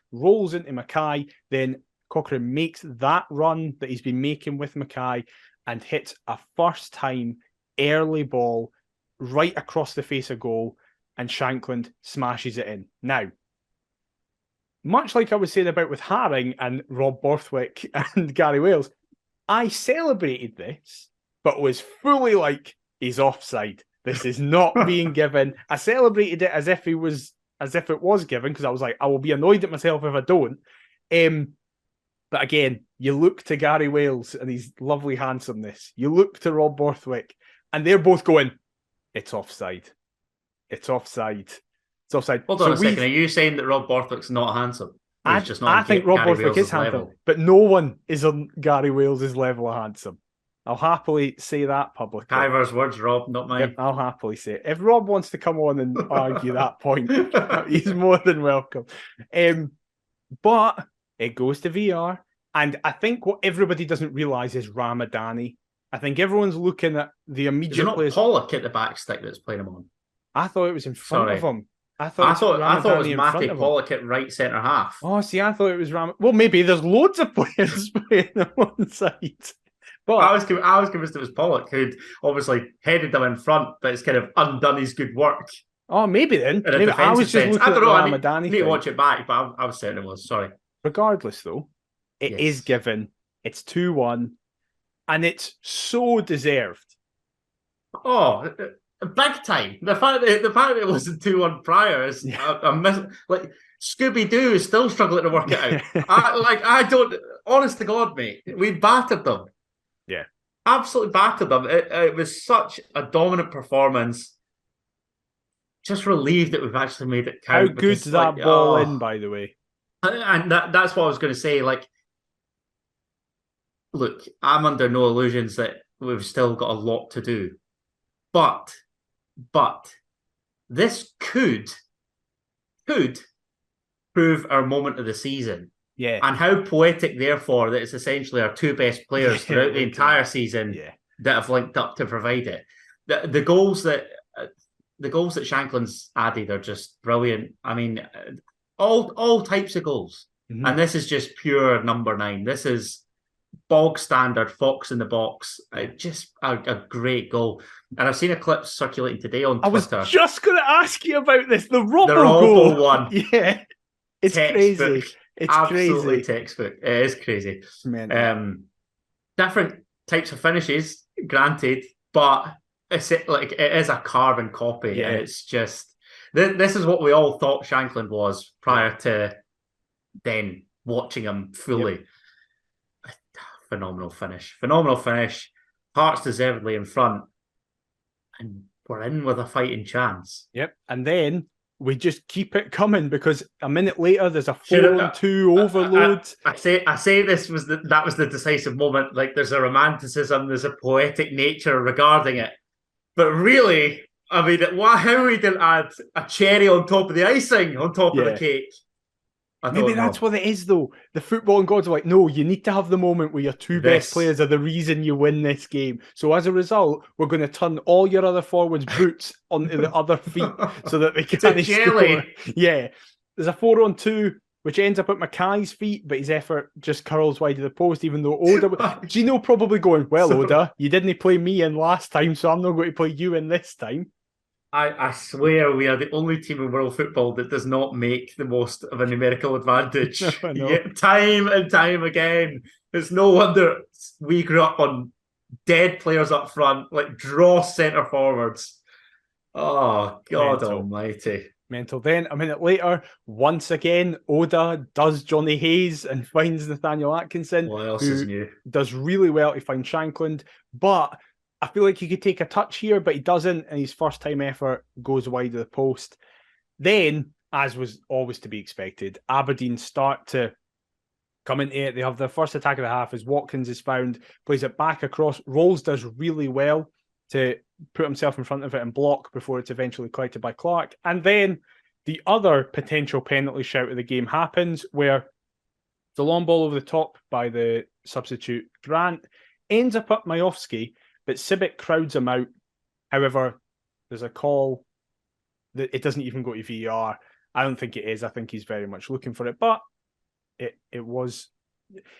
into Mackay. Then Cochrane makes that run that he's been making with Mackay and hits a first-time early ball right across the face of goal, and Shankland smashes it in. Now, much like I was saying about with Haring and Rob Borthwick and Gary Wales, I celebrated this, but was fully he's offside. This is not being given. I celebrated it as if it was given, because I was I will be annoyed at myself if I don't. But again, you look to Gary Wales and his lovely handsomeness. You look to Rob Borthwick, and they're both going, it's offside. It's offside. It's offside.
Hold on a second. Are you saying that Rob Borthwick's not handsome?
I think Rob Borthwick is handsome, but no one is on Gary Wales' level of handsome. I'll happily say that publicly.
Kyver's words, Rob, not mine.
Yep, I'll happily say it. If Rob wants to come on and argue that point, he's more than welcome. But it goes to VR. And I think what everybody doesn't realise is Ramadani. I think everyone's looking at the immediate
players. Pollock at the back stick that's playing him on?
I thought it was in front of him. I thought
I thought it was
Ramadani in front
Matty
of him.
Pollock at right centre half.
Oh, see, I thought it was Well, maybe there's loads of players playing on one side. But
I was convinced it was Pollock who'd obviously headed them in front, but it's kind of undone his good work
oh, maybe then.
in a
Maybe I was
defensive
just
sense. I
looking at
don't
the
know.
Ramadani
I need to
thing.
watch it back, but I was certain it was. Sorry.
Regardless, though, it is given. It's 2-1, and it's so deserved.
Oh, big time. The fact that it wasn't 2-1 prior is like Scooby Doo is still struggling to work it out. I don't. Honest to God, mate, we battered them.
Yeah,
absolutely battered them. It was such a dominant performance. Just relieved that we've actually made it count.
How good's that ball in, by the way?
And that's what I was going to say. Like, look, I'm under no illusions that we've still got a lot to do. But this could prove our moment of the season.
Yeah.
And how poetic, therefore, that it's essentially our two best players throughout the entire season that have linked up to provide it. The goals that Shanklin's added are just brilliant. I mean, all types of goals. Mm-hmm. And this is just pure number 9. This is bog standard Fox in the box. Just a great goal. And I've seen a clip circulating today on Twitter.
I was just going to ask you about this. The Robbo goal
one.
Yeah. It's
textbook.
Crazy. It's
absolutely
crazy.
Textbook. It is crazy. Different types of finishes, granted, but it is a carbon copy. Yeah. And it's just this is what we all thought Shanklin was prior to then watching him fully. Yep. Phenomenal finish. Hearts deservedly in front, and we're in with a fighting chance.
Yep. And then we just keep it coming because a minute later there's a 4-on-2 overload.
I say that was the decisive moment. Like, there's a romanticism, there's a poetic nature regarding it. But really, I mean, how we didn't add a cherry on top of the icing, on top of the cake.
Maybe that's what it is, though. The footballing gods are like, no, you need to have the moment where your two best players are the reason you win this game. So as a result, we're going to turn all your other forwards' boots onto the other feet so that they can't score. Yeah. There's a 4-on-2, which ends up at Mackay's feet, but his effort just curls wide of the post, even though Oda... Gino probably going, well, Oda, you didn't play me in last time, so I'm not going to play you in this time.
I swear we are the only team in world football that does not make the most of a numerical advantage. Time and time again. It's no wonder we grew up on dead players up front, like dross centre forwards. Oh, God almighty.
Mental. Then, a minute later, once again, Oda does Johnny Hayes and finds Nathaniel Atkinson.
What else is new?
Does really well to find Shankland, but I feel like he could take a touch here, but he doesn't, and his first time effort goes wide of the post. Then, as was always to be expected, Aberdeen start to come into it. They have their first attack of the half as Watkins is found, plays it back across. Rolls does really well to put himself in front of it and block before it's eventually collected by Clark. And then the other potential penalty shout of the game happens, where the long ball over the top by the substitute Grant ends up at Majowski, but Sibic crowds him out. However, there's a call that it doesn't even go to VAR. I don't think it is. I think he's very much looking for it. But it was...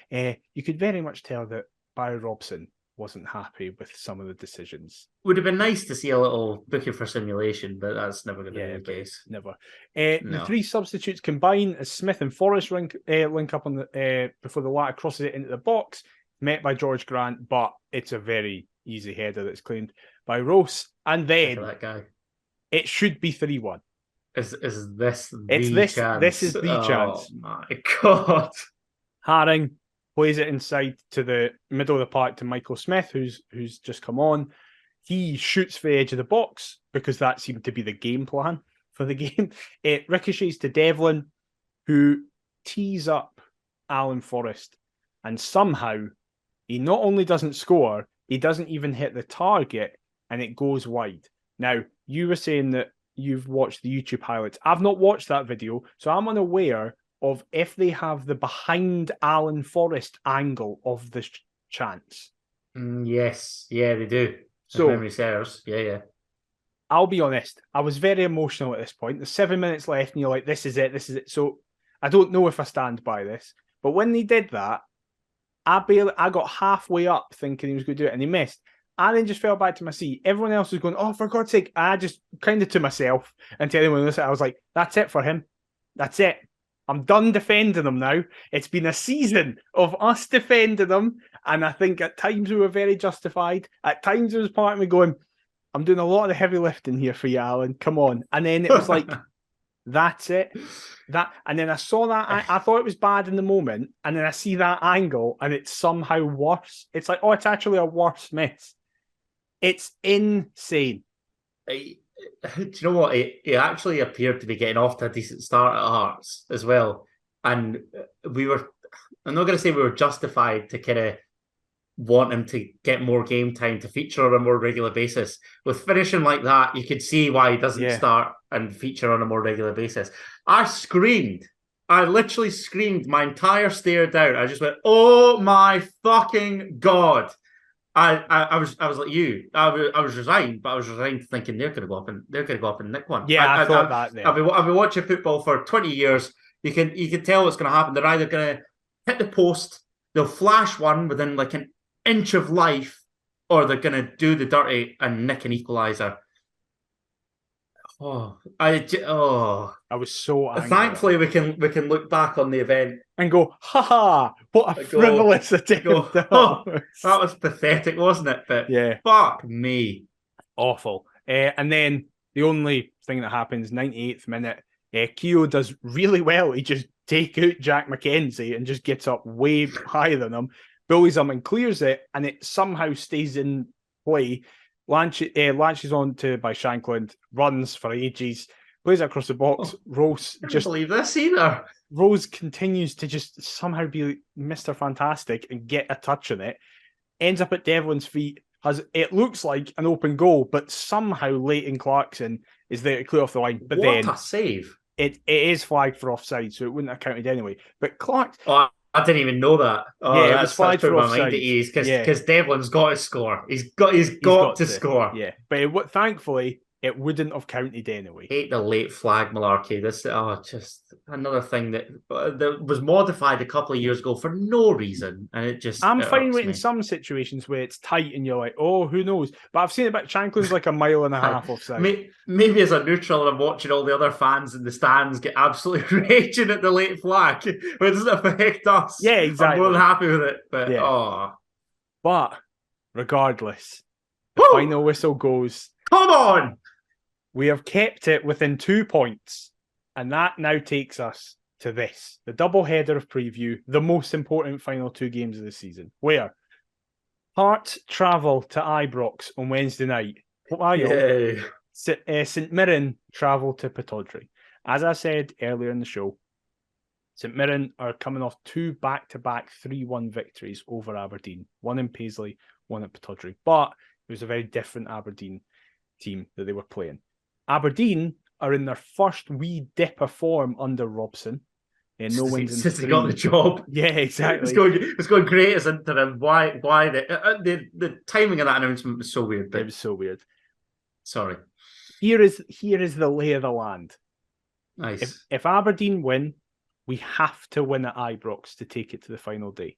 you could very much tell that Barry Robson wasn't happy with some of the decisions.
Would have been nice to see a little booking for simulation, but that's never going to be the case.
Never. No. The three substitutes combine as Smith and Forrest link up on the before the latter crosses it into the box, met by George Grant, but it's a very easy header that's claimed by Rose. And then
that guy.
It should be 3-1.
Is this the chance?
This is the chance.
Oh my God.
Haring plays it inside to the middle of the park to Michael Smith, who's just come on. He shoots for the edge of the box because that seemed to be the game plan for the game. It ricochets to Devlin, who tees up Alan Forrest, and somehow he not only doesn't score, he doesn't even hit the target, and it goes wide. Now, you were saying that you've watched the YouTube highlights. I've not watched that video, so I'm unaware of if they have the behind Alan Forrest angle of the chance.
Yes, yeah, they do. So memory serves, yeah.
I'll be honest, I was very emotional at this point. There's 7 minutes left, and you're like, this is it, this is it. So I don't know if I stand by this. But when they did that, I got halfway up thinking he was going to do it, and he missed. I then just fell back to my seat. Everyone else was going, oh, for God's sake. I just kind of to myself and to anyone else, I was like, that's it for him. That's it. I'm done defending him now. It's been a season of us defending him, and I think at times we were very justified. At times there was part of me going, I'm doing a lot of the heavy lifting here for you, Alan. Come on. And then it was like, that's it. And then I saw that. I thought it was bad in the moment, and then I see that angle, and it's somehow worse. It's like, oh, it's actually a worse miss. It's insane.
Do you know what? It actually appeared to be getting off to a decent start at Hearts as well, and we were. I'm not going to say we were justified to kind of want him to get more game time to feature on a more regular basis. With finishing like that, you could see why he doesn't start and feature on a more regular basis. I screamed. I literally screamed my entire stare down. I just went, "Oh my fucking God!" I was like you. I was resigned, but I was resigned thinking they're going to go up and nick one.
Yeah, I thought that. Then.
I've been watching football for 20 years. You can tell what's going to happen. They're either going to hit the post, they'll flash one within like an inch of life, or they're going to do the dirty and nick an equaliser.
I was so angry.
Thankfully, we can look back on the event
and go, ha! What a frivolous attempt!
That was pathetic, wasn't it? But
yeah,
fuck me,
awful. And then the only thing that happens, 98th minute, Keogh does really well. He just take out Jack McKenzie and just gets up way higher than him, bullies him and clears it, and it somehow stays in play. Launches on to by Shankland, runs for ages, plays it across the box. Rose
I can't believe this either.
Rose continues to just somehow be Mr. Fantastic and get a touch on it. Ends up at Devlin's feet. It looks like an open goal, but somehow Leighton Clarkson is there to clear off the line. But
what a save!
It is flagged for offside, so it wouldn't have counted anyway. But Clark,
I didn't even know that.
Yeah, it was flagged for offside.
Because Devlin's got to score. He's got to score.
Yeah, but thankfully it wouldn't have counted anyway.
Hate the late flag malarkey. This just another thing that was modified a couple of years ago for no reason, and it just.
I'm fine with in some situations where it's tight and you're like, oh, who knows? But I've seen it about Shankland's like a mile and a half offside.
Maybe as a neutral, I'm watching all the other fans in the stands get absolutely raging at the late flag. But it doesn't affect us.
Yeah, exactly.
I'm more than happy with it. But
But regardless, the final whistle goes.
Come on!
We have kept it within 2 points, and that now takes us to this, the double header of preview, the most important final 2 games of the season, where Hearts travel to Ibrox on Wednesday night, while St Mirren travel to Pittodrie. As I said earlier in the show, St Mirren are coming off 2 back-to-back 3-1 victories over Aberdeen, one in Paisley, one at Pittodrie, but it was a very different Aberdeen team that they were playing. Aberdeen are in their first wee dip of form under Robson. No wins
since he got the job.
Yeah, exactly.
It's going great as interim. Why the timing of that announcement was so weird. But
it was so weird.
Sorry.
Here is the lay of the land.
Nice.
If Aberdeen win, we have to win at Ibrox to take it to the final day.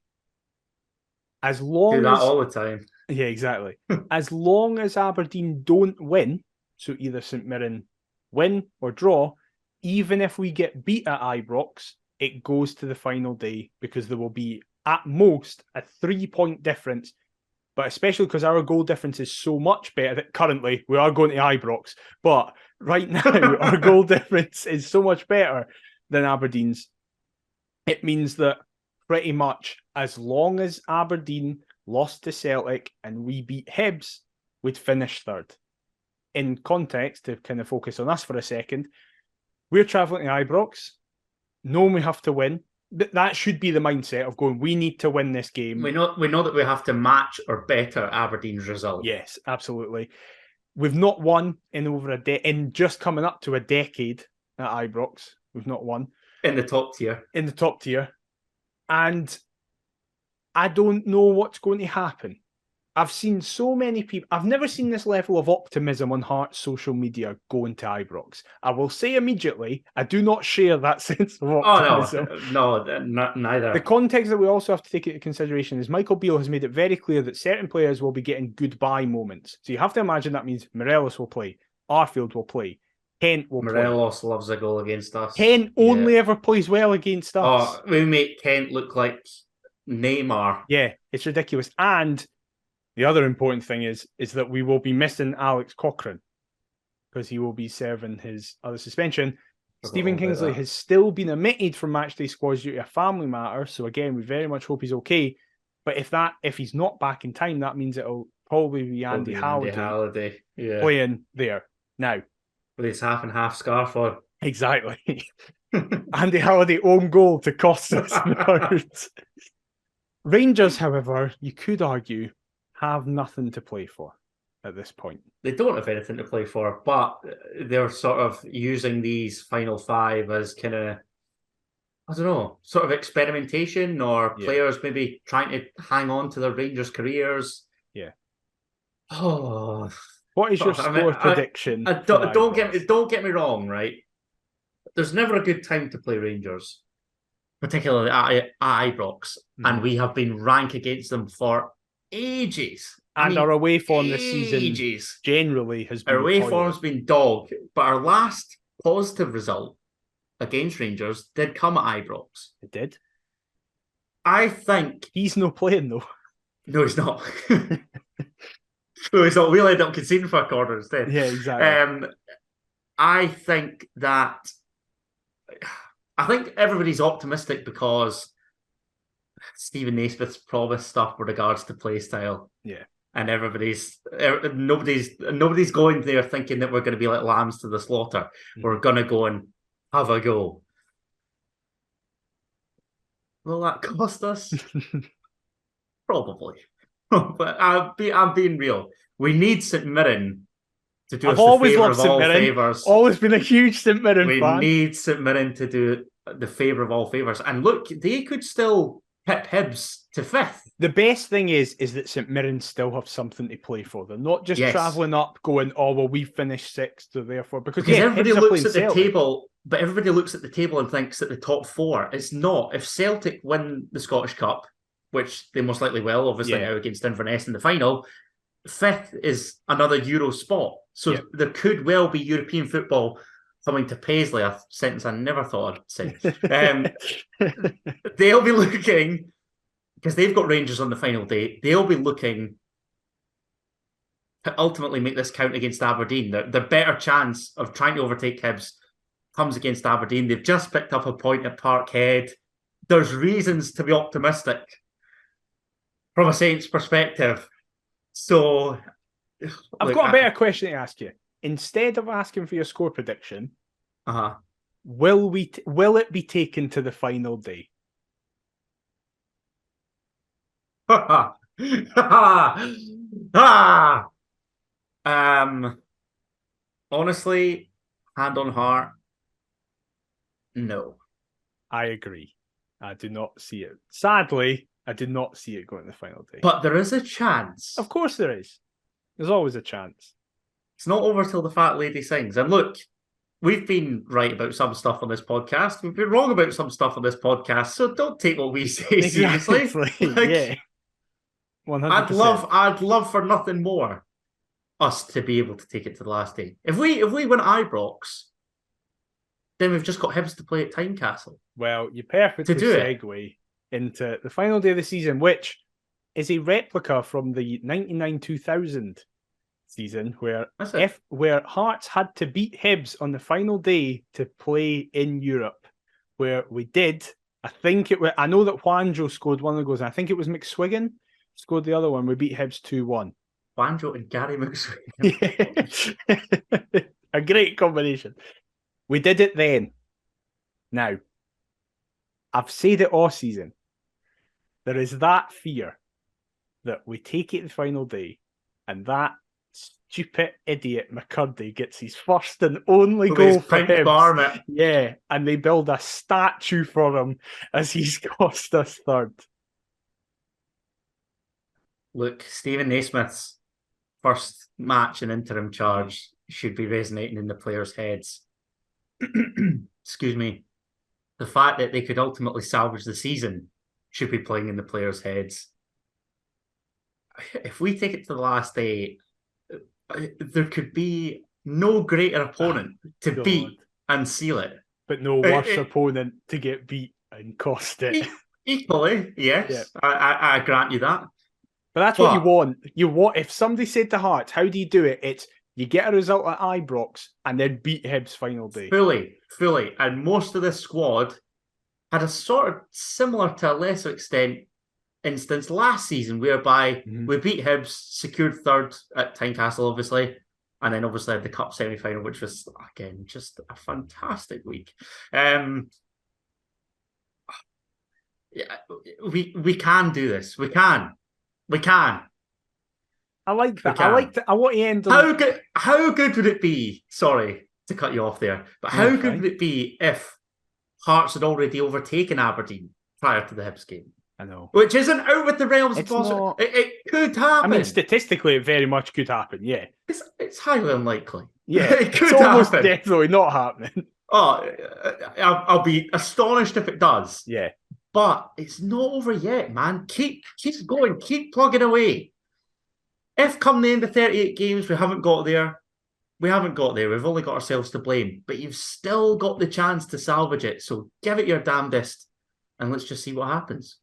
As long
do that all the time.
Yeah, exactly. As long as Aberdeen don't win, so either St Mirren win or draw, even if we get beat at Ibrox, it goes to the final day because there will be at most a 3-point difference. But especially because our goal difference is so much better that currently we are going to Ibrox, but right now our goal difference is so much better than Aberdeen's. It means that pretty much as long as Aberdeen lost to Celtic and we beat Hibs, we'd finish third. In context, to kind of focus on us for a second, we're travelling to Ibrox, knowing we have to win. That should be the mindset of going, we need to win this game.
We know that we have to match or better Aberdeen's result.
Yes, absolutely. We've not won in over in just coming up to a decade at Ibrox. We've not won.
In the top tier.
And I don't know what's going to happen. I've seen so many people. I've never seen this level of optimism on Hearts social media going to Ibrox. I will say immediately, I do not share that sense of optimism.
Neither.
The context that we also have to take into consideration is Michael Beale has made it very clear that certain players will be getting goodbye moments. So you have to imagine that means Morelos will play, Arfield will play, Kent will
Morelos loves a goal against us.
Kent only ever plays well against us.
Oh, we make Kent look like Neymar.
Yeah, it's ridiculous. And the other important thing is that we will be missing Alex Cochrane because he will be serving his other suspension. Stephen Kingsley has still been omitted from matchday squads due to a family matter. So again, we very much hope he's okay. But if he's not back in time, that means it'll probably be Andy Halliday playing there now.
With his half and half scarf on.
Exactly. Andy Halliday own goal to cost us out. Rangers, however, you could argue, have nothing to play for at this point.
They don't have anything to play for, but they're sort of using these final five as kind of, I don't know, sort of experimentation or players maybe trying to hang on to their Rangers careers.
Yeah.
Oh,
what is your score prediction?
Don't get me wrong, right? There's never a good time to play Rangers, particularly at Ibrox, and we have been rank against them for ages.
And our away form this season generally has been
our away form's been dog, but our last positive result against Rangers did come at Ibrox.
It did.
I think
he's not playing though.
No, he's not. No, he's not. We'll end up conceding for a corner instead.
Yeah, exactly.
I think everybody's optimistic because Stephen Naismith's promised stuff with regards to play style.
Yeah.
And nobody's going there thinking that we're going to be like lambs to the slaughter. Mm-hmm. We're going to go and have a go. Will that cost us? Probably. But I'm being real. We need St Mirren to do us the favour of all favours.
Always been a huge St Mirren fan.
We need St Mirren to do the favour of all favours. And look, they could still pip Hibs to 5th.
The best thing is that St Mirren still have something to play for. They're not just travelling up going, oh, well, we finished 6th, so therefore... Because
everybody looks at the table, but everybody looks at the table and thinks that the top 4, it's not. If Celtic win the Scottish Cup, which they most likely will, obviously now against Inverness in the final, 5th is another Euro spot. So there could well be European football coming to Paisley, a sentence I never thought I'd say. They'll be looking, because they've got Rangers on the final day, they'll be looking to ultimately make this count against Aberdeen. The better chance of trying to overtake Hibs comes against Aberdeen. They've just picked up a point at Parkhead. There's reasons to be optimistic from a Saints perspective. So
I've got a better question to ask you. Instead of asking for your score prediction, will it be taken to the final day?
Honestly, hand on heart, no.
I agree. I do not see it. Sadly, I did not see it going to the final day.
But there is a chance.
Of course there is. There's always a chance.
It's not over till the fat lady sings. And look, we've been right about some stuff on this podcast. We've been wrong about some stuff on this podcast. So don't take what we say seriously.
Yeah.
100%. I'd love for nothing more us to be able to take it to the last day. If we win Ibrox, then we've just got Hibs to play at Tynecastle.
Well, you perfectly segue into the final day of the season, which is a replica from the 99-2000 season where Hearts had to beat Hibs on the final day to play in Europe, where we did. I know that Juanjo scored one of the goals, and I think it was McSwiggan scored the other one. We beat Hibs 2-1.
Juanjo and Gary McSwiggan.
A great combination. We did it then. Now, I've said it all season. There is that fear that we take it the final day and that stupid idiot McCurdy gets his first and only goal for him. Yeah, and they build a statue for him as he's cost us 3rd.
Look, Stephen Naismith's first match in interim charge should be resonating in the players' heads. Excuse me. The fact that they could ultimately salvage the season should be playing in the players' heads. If we take it to the last day, there could be no greater opponent to beat and seal it.
But no worse opponent to get beat and cost it.
Equally, yes. Yeah. I grant you that.
But that's what you want. You want, if somebody said to Hearts, how do you do it? It's you get a result at Ibrox and then beat Hibs final day.
Fully. And most of this squad had a sort of similar to a lesser extent instance last season, whereby we beat Hibs, secured third at Tynecastle, obviously, and then obviously had the cup semi-final, which was, again, just a fantastic week. We can do this. We can.
I like that. I want to end
on... How good would it be? Sorry to cut you off there, but how good would it be if Hearts had already overtaken Aberdeen prior to the Hibs game?
I know.
Which isn't out with the realms of possible. It could happen.
I mean, statistically, it very much could happen, yeah.
It's highly unlikely.
Yeah, it could almost definitely not happening.
Oh, I'll be astonished if it does.
Yeah.
But it's not over yet, man. Keep going. Keep plugging away. If come the end of 38 games we haven't got there, we've only got ourselves to blame. But you've still got the chance to salvage it. So give it your damnedest and let's just see what happens.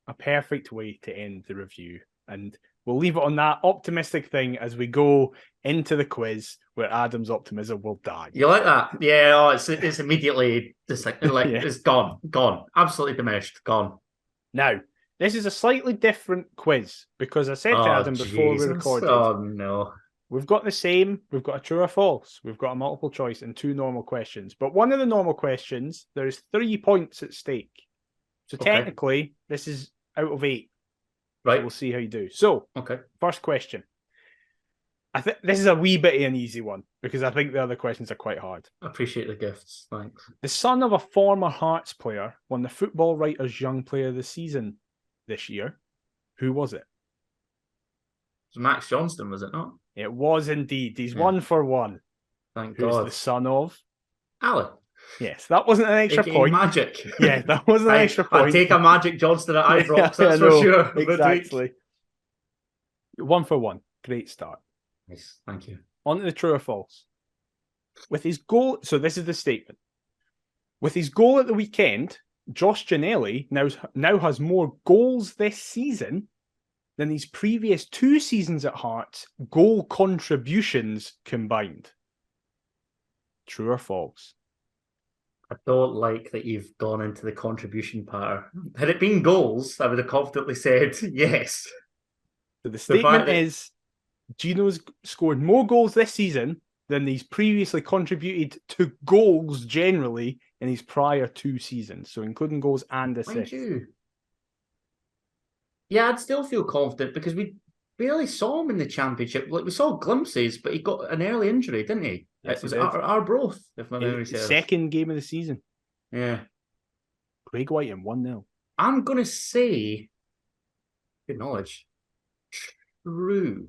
A perfect way to end the review. And we'll leave it on that optimistic thing as we go into the quiz where Adam's optimism will die.
You like that? Yeah, it's immediately just like it's gone. Absolutely diminished, gone.
Now, this is a slightly different quiz because I said to Adam before we recorded.
Oh no.
We've got the same, we've got a true or false, we've got a multiple choice and 2 normal questions. But one of the normal questions, there's 3 points at stake. So technically, this is out of 8.
Right.
So we'll see how you do. So, first question. I think this is a wee bit of an easy one because I think the other questions are quite hard.
I appreciate the gifts. Thanks.
The son of a former Hearts player won the Football Writers' Young Player of the Season this year. Who was it?
It was Max Johnston, was it not?
It was indeed. He's 1 for 1.
Thank
God.
Who's
the son of?
Alan.
Yes, that wasn't an extra point.
Magic.
Yeah, that wasn't an extra point.
I'd take a Magic Johnston at Ibrox, that's for sure.
Exactly. 1 for 1. Great start.
Nice, thank you.
On to the true or false. With his goal, so this is the statement. With his goal at the weekend, Josh Ginnelly now has more goals this season than his previous 2 seasons at Hearts goal contributions combined. True or false?
I don't like that you've gone into the contribution pattern. Had it been goals, I would have confidently said yes.
So the statement is, Gino's scored more goals this season than he's previously contributed to goals generally in his prior 2 seasons, so including goals and assists.
Yeah, I'd still feel confident because we barely saw him in the Championship. Like, we saw glimpses, but he got an early injury, didn't he?
Yes,
it was Arbroath, if my memory serves.
Second game of the season.
Yeah.
Craig Whiting 1-0.
I'm going to say, good knowledge, true.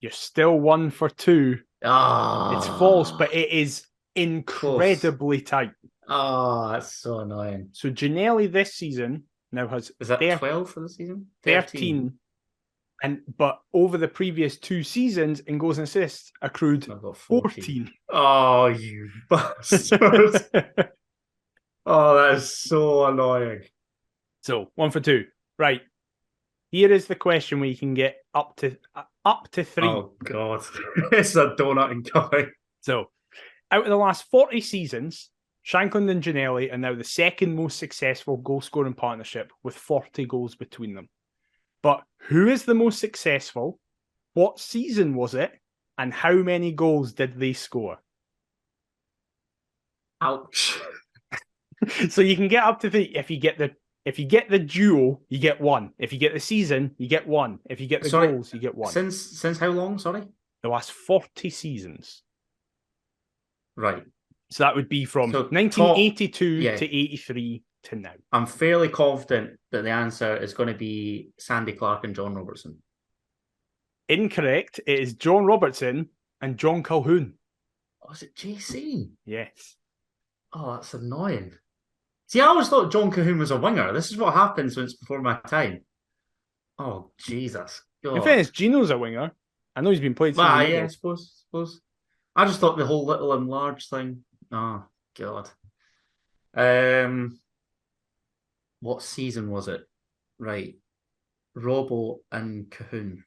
You're still 1 for 2.
Ah,
it's false, but it is incredibly tight.
Oh, that's so annoying.
So Ginnelly this season now has...
Is that 12 for the season?
13. But over the previous 2 seasons in goals and assists accrued 14.
Oh, you bastard. Oh, that is so annoying.
So 1 for 2. Right. Here is the question where you can get up to 3.
Oh God. It's a donut incoming.
So out of the last 40 seasons, Shankland and Ginnelly are now the second most successful goal-scoring partnership with 40 goals between them. But who is the most successful? What season was it? And how many goals did they score?
Ouch.
So you can get up to 3. If you get the duo, you get 1. If you get the season, you get 1. If you get the goals, you get 1.
Since how long, sorry?
The last 40 seasons.
Right.
So that would be from 1982 to 83 to now.
I'm fairly confident that the answer is going to be Sandy Clark and John Robertson.
Incorrect. It is John Robertson and John Calhoun.
Oh, is it JC?
Yes.
Oh, that's annoying. See, I always thought John Calhoun was a winger. This is what happens when it's before my time. Oh, Jesus. God.
In fairness, Gino's a winger. I know he's been playing since the middle.
Yeah, I suppose. I just thought the whole little and large thing. Oh, God. What season was it? Right. Robbo and Cahoon.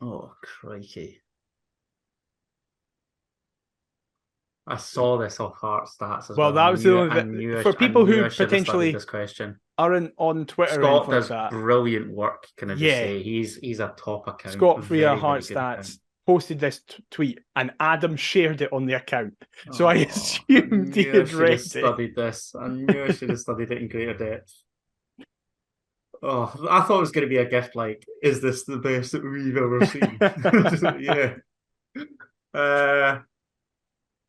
Oh, crikey. I saw this off Heart Stats as well.
That was the only for people who potentially
this question
aren't on Twitter.
Scott does brilliant work. Can I just say he's a top account.
Scott via Heart Stats posted this tweet, and Adam shared it on the account. So I assumed he had read
studied this. I knew I should have studied it in greater depth. Oh, I thought it was going to be a gift. Like, is this the best that we've ever seen? Yeah.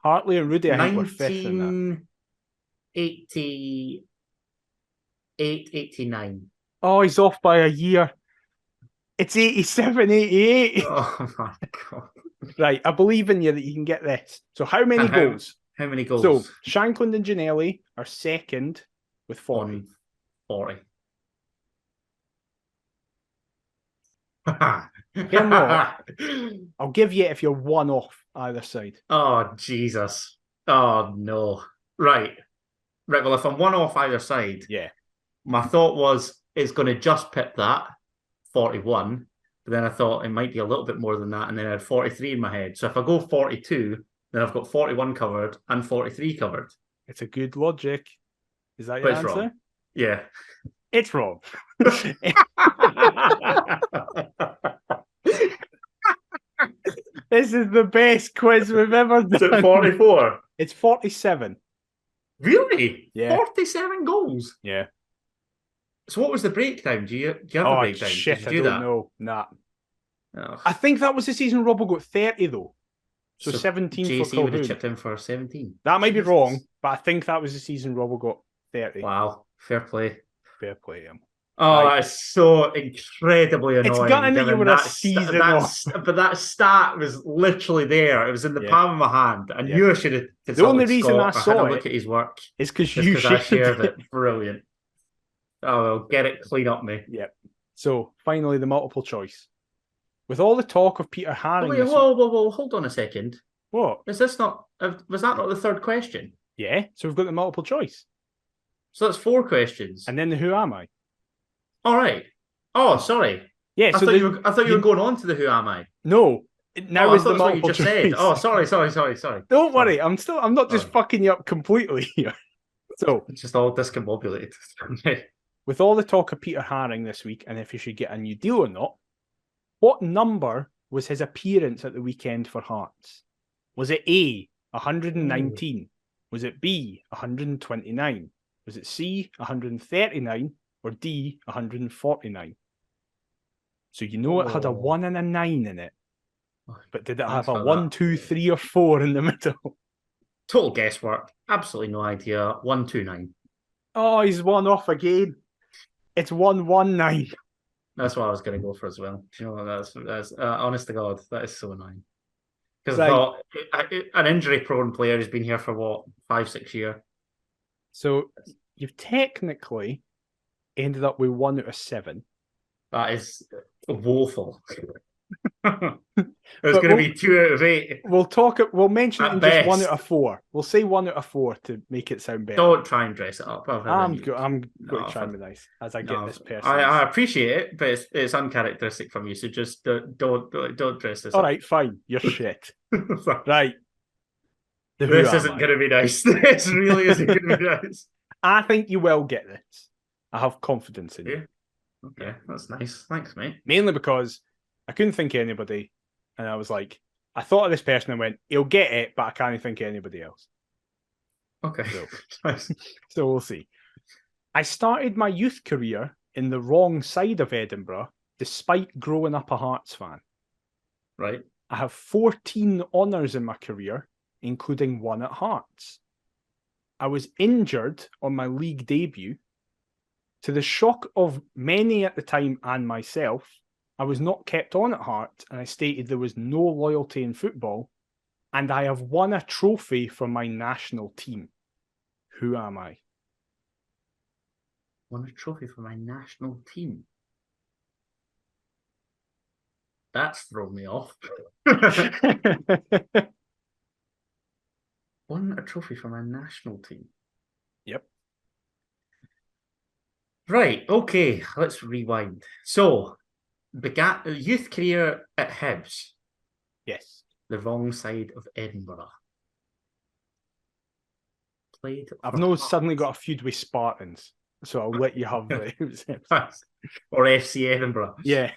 Hartley and Rudy, I think, were fifth in that.
89.
Oh, he's off by a year. It's 87, 88.
Oh, my God.
Right, I believe in you that you can get this. So how many goals?
How many goals?
So Shankland and Ginnelly are second with 40.
40.
I'll give you if you're one off either side.
Oh, Jesus. Oh, no. Right. Well, if I'm one off either side, my thought was it's going to just pip that, 41. But then I thought it might be a little bit more than that. And then I had 43 in my head. So if I go 42, then I've got 41 covered and 43 covered.
It's a good logic. Is that your answer?
Wrong. Yeah.
It's wrong. This is the best quiz we've ever done.
Is it 44?
It's 47.
Really?
Yeah.
47 goals?
Yeah.
So what was the breakdown? Do you have a breakdown?
Shit, I don't know. Nah.
Oh.
I think that was the season Robbo got 30 though. So 17
JC
for Calhoun.
would have chipped in for 17.
That might be wrong, but I think that was the season Robbo got 30.
Wow. Fair play.
Fair play, him.
Oh, that is so incredibly annoying.
It's gutting that you were a season off.
But that stat was literally there. It was in the palm of my hand. I knew I should have consulted
The only reason
Scott.
I saw
it look at his work
is because
I shared it. Brilliant. Oh, well, get it clean up me.
Yep. So, finally, the multiple choice. With all the talk of Peter Haring...
Whoa, hold on a second.
What?
Was that not the third question?
Yeah, so we've got the multiple choice.
So that's 4 questions.
And then the who am I?
All right. Oh, sorry.
Yeah,
I thought you were going on to the who am I.
No. Now is the multiple
what you just
choice.
said. Oh, sorry.
Don't worry. I'm not just fucking you up completely here. So
it's just all discombobulated.
With all the talk of Peter Haring this week and if he should get a new deal or not, what number was his appearance at the weekend for Hearts? Was it A, 119? Was it B, 129? Was it C, 139? Or D, 149? So you know it had a 1 and a 9 in it. But did it have a 1, 2, 3, or 4 in the middle?
Total guesswork. Absolutely no idea. 129.
Oh, he's one off again. It's 119.
That's what I was going to go for as well. Do you know what? That's honest to God, that is so annoying. Because
I
thought an injury-prone player has been here for what, 5-6 years.
So you've technically ended up with 1 out of 7.
That is woeful. It's going to be 2 out of 8.
We'll mention it in just 1 out of 4. We'll say 1 out of 4 to make it sound better.
Don't try and dress it up.
I'm going to try and be nice as I get this person.
I appreciate it, but it's uncharacteristic from you. So just don't dress this up.
All right, fine. You're shit. Right.
This isn't going to be nice. This really isn't going to be nice.
I think you will get this. I have confidence in you.
Okay, that's nice. Thanks, mate.
Mainly because I couldn't think of anybody, and I was like, I thought of this person and went, he'll get it, but I can't think of anybody else.
Okay.
So we'll see. I started my youth career in the wrong side of Edinburgh, despite growing up a Hearts fan.
Right.
I have 14 honours in my career, including 1 at Hearts. I was injured on my league debut. To the shock of many at the time and myself, I was not kept on at Hearts, and I stated there was no loyalty in football, and I have won a trophy from my national team. Who am I?
Won a trophy for my national team. That's thrown me off. Won a trophy for my national team.
Yep.
Right, okay, let's rewind. So, began a youth career at Hibs.
Yes.
The wrong side of Edinburgh. Played.
I've now suddenly got a feud with Spartans, so I'll let you have the
or FC Edinburgh.
Yeah.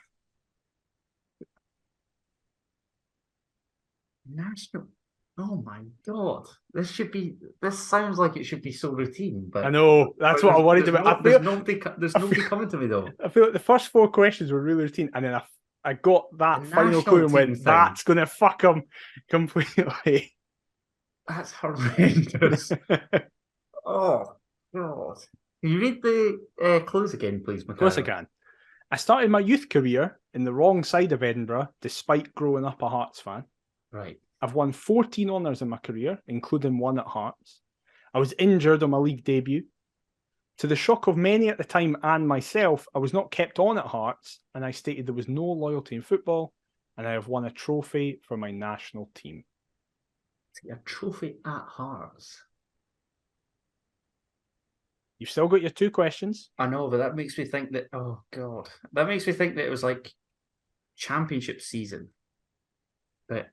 National. Oh my god! This sounds like it should be so routine, but
I know that's what I worried about. There's
nobody coming to me though.
I feel like the first 4 questions were really routine, and then I got that final clue and went, "That's going to fuck them completely."
That's horrendous. Oh god! Can you read the clues again, please, Mikhail?
Of course I can. I started my youth career in the wrong side of Edinburgh, despite growing up a Hearts fan.
Right.
I've won 14 honours in my career, including one at Hearts. I was injured on my league debut. To the shock of many at the time and myself, I was not kept on at Hearts, and I stated there was no loyalty in football, and I have won a trophy for my national team.
A trophy at Hearts?
You've still got your 2 questions.
I know, but that makes me think that, oh God, that makes me think that it was like championship season. But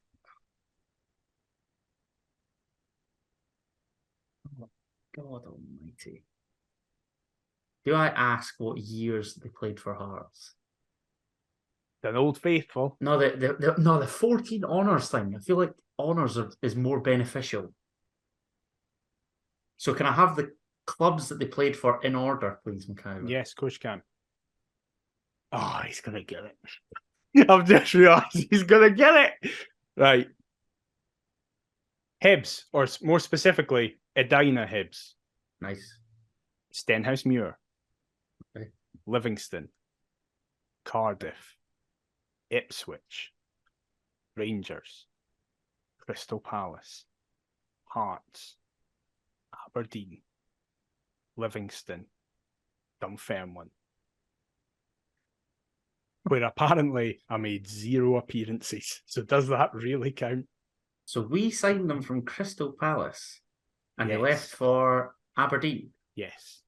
God almighty. Do I ask what years they played for Hearts?
An old faithful.
No, the 14 honours thing. I feel like honours is more beneficial. So can I have the clubs that they played for in order, please, Mikhail?
Yes, of course you can. Oh, he's going to get it. I've just realised he's going to get it. Right. Hibs, or more specifically, Edina Hibs.
Nice.
Stenhousemuir.
Okay.
Livingston. Cardiff. Ipswich. Rangers. Crystal Palace. Hearts. Aberdeen. Livingston. Dunfermline. Where apparently I made 0 appearances. So does that really count?
So we signed them from Crystal Palace and
Yes.
they left for Aberdeen.
Yes.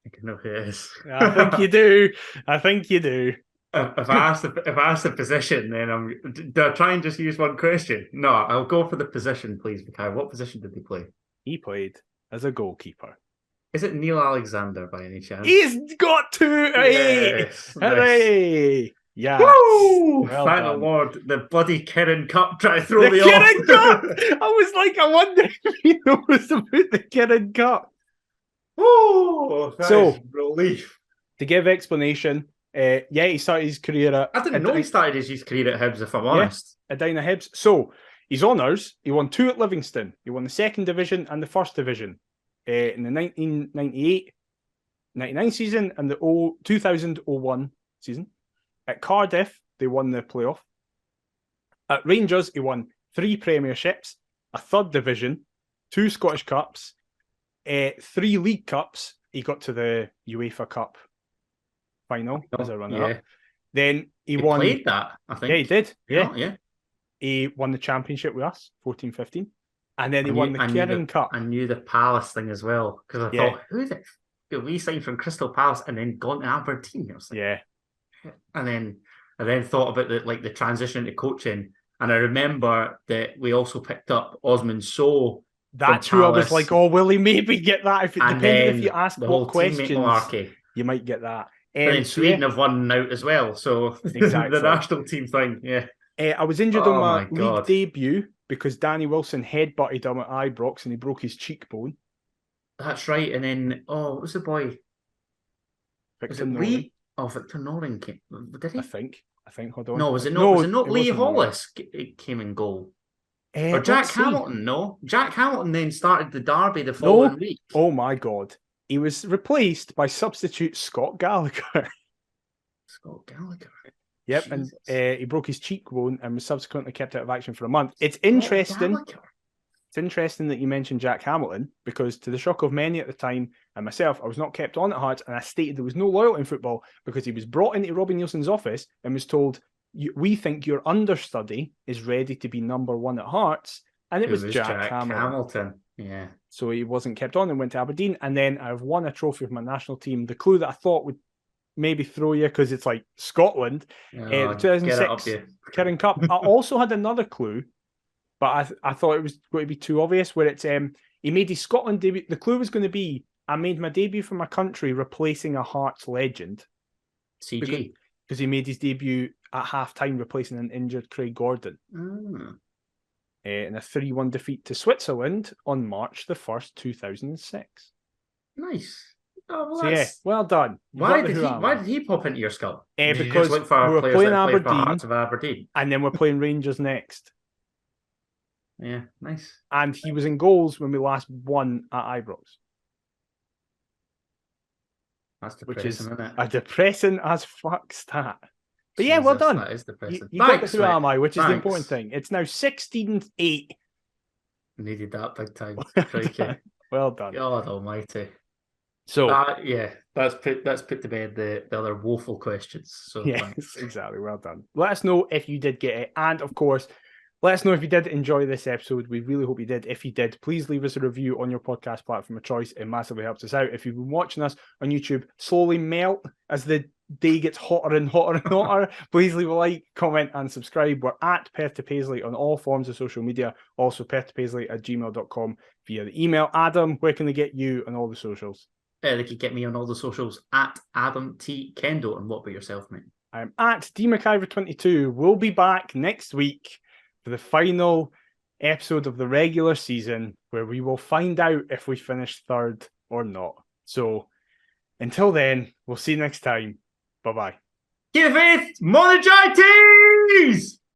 I think I know who it is.
I think you do. I think you do.
If I ask the position, then do I try and just use one question? No, I'll go for the position, please, Mikhail. What position did they play?
He played as a goalkeeper.
Is it Neil Alexander by any chance?
He's got to.
Yes,
Hooray! Yeah.
Woo!
Well
Thank
done.
the Lord. The bloody Kirin Cup try to throw
The
me
Kirin
off.
Cup! I was like, I wonder if he knows about the Kirin Cup.
Oh,
So,
relief.
To give explanation, he started his career at...
I didn't know he started his youth career at Hibs, if I'm honest.
Edina Hibs. So, his honours, he won 2 at Livingston. He won the 2nd division and the 1st division in the 1998-99 season and the 2000-01 season. At Cardiff, they won the playoff. At Rangers, he won 3 premierships, a 3rd division, 2 Scottish Cups, 3 League Cups. He got to the UEFA Cup final as a runner-up. Then he won...
played that, I think.
Yeah, he did. Yeah.
Yeah.
He won the championship with us, 14-15. And then he won the Kirin Cup.
I knew the Palace thing as well, because I thought, who the... We signed from Crystal Palace and then gone to Aberdeen. I was like, and then thought about the transition to coaching, and I remember that we also picked up Osman Sow.
That's who I was like, oh, will he maybe get that? If it depending if you ask what questions, you might get that.
And then Sweden have won out as well, so
exactly.
The national team thing,
I was injured on my league debut because Danny Wilson headbutted him at Ibrox and he broke his cheekbone.
That's right. And then, what was the boy?
Victor Norring.
Victor Norring came. Did he?
I think. Hold on.
No, was it not Lee Hollis came in goal? Or Jack
let's see.
Hamilton, no. Jack Hamilton then started the derby the
No.
following week.
Oh my God. He was replaced by substitute Scott Gallagher.
Scott Gallagher.
Yep,
Jesus.
and he broke his cheekbone and was subsequently kept out of action for a month. It's
Scott
interesting.
Gallagher.
It's interesting that you mentioned Jack Hamilton, because to the shock of many at the time and myself, I was not kept on at Hearts, and I stated there was no loyalty in football because he was brought into Robbie Nielsen's office and was told, "We think your understudy is ready to be number one at Hearts," and it was Jack Hamilton.
Yeah.
So he wasn't kept on and went to Aberdeen, and then I've won a trophy for my national team. The clue that I thought would maybe throw you, because it's like Scotland, the 2006 Kirin Cup. I also had another clue, but I thought it was going to be too obvious, where it's he made his Scotland debut. The clue was going to be, I made my debut for my country replacing a Hearts legend.
CG.
Because he made his debut at half-time replacing an injured Craig Gordon. In a 3-1 defeat to Switzerland on March the 1st, 2006.
Nice. Oh, well,
so yeah, well done.
Why did he pop into your skull?
Because
you just look for
we were
players
playing
that
Aberdeen,
play for Hearts of Aberdeen,
and then we're playing Rangers next.
Yeah, nice.
And he was in goals when we last won at Ibrox.
That's depressing,
which is
isn't it?
a depressing as fuck stat. But yeah, well done.
That is depressing.
You got this who am I, which is the important thing. It's now 16-8.
Needed that big time.
Well done.
God almighty.
So
yeah, let's put to bed the other woeful questions. So
yes,
thanks.
Exactly. Well done. Let us know if you did get it, and of course, let us know if you did enjoy this episode. We really hope you did. If you did, please leave us a review on your podcast platform of choice. It massively helps us out. If you've been watching us on YouTube slowly melt as the day gets hotter and hotter and hotter, please leave a like, comment, and subscribe. We're at Perth to Paisley on all forms of social media. Also, perthtopaisley@gmail.com via the email. Adam, where can they get you on all the socials?
They can get me on all the socials at Adam T. Kendo. And what about yourself, mate?
I'm at DMcIver22. We'll be back next week for the final episode of the regular season, where we will find out if we finish third or not. So until then, we'll see you next time. Bye-bye.
Give it monogites!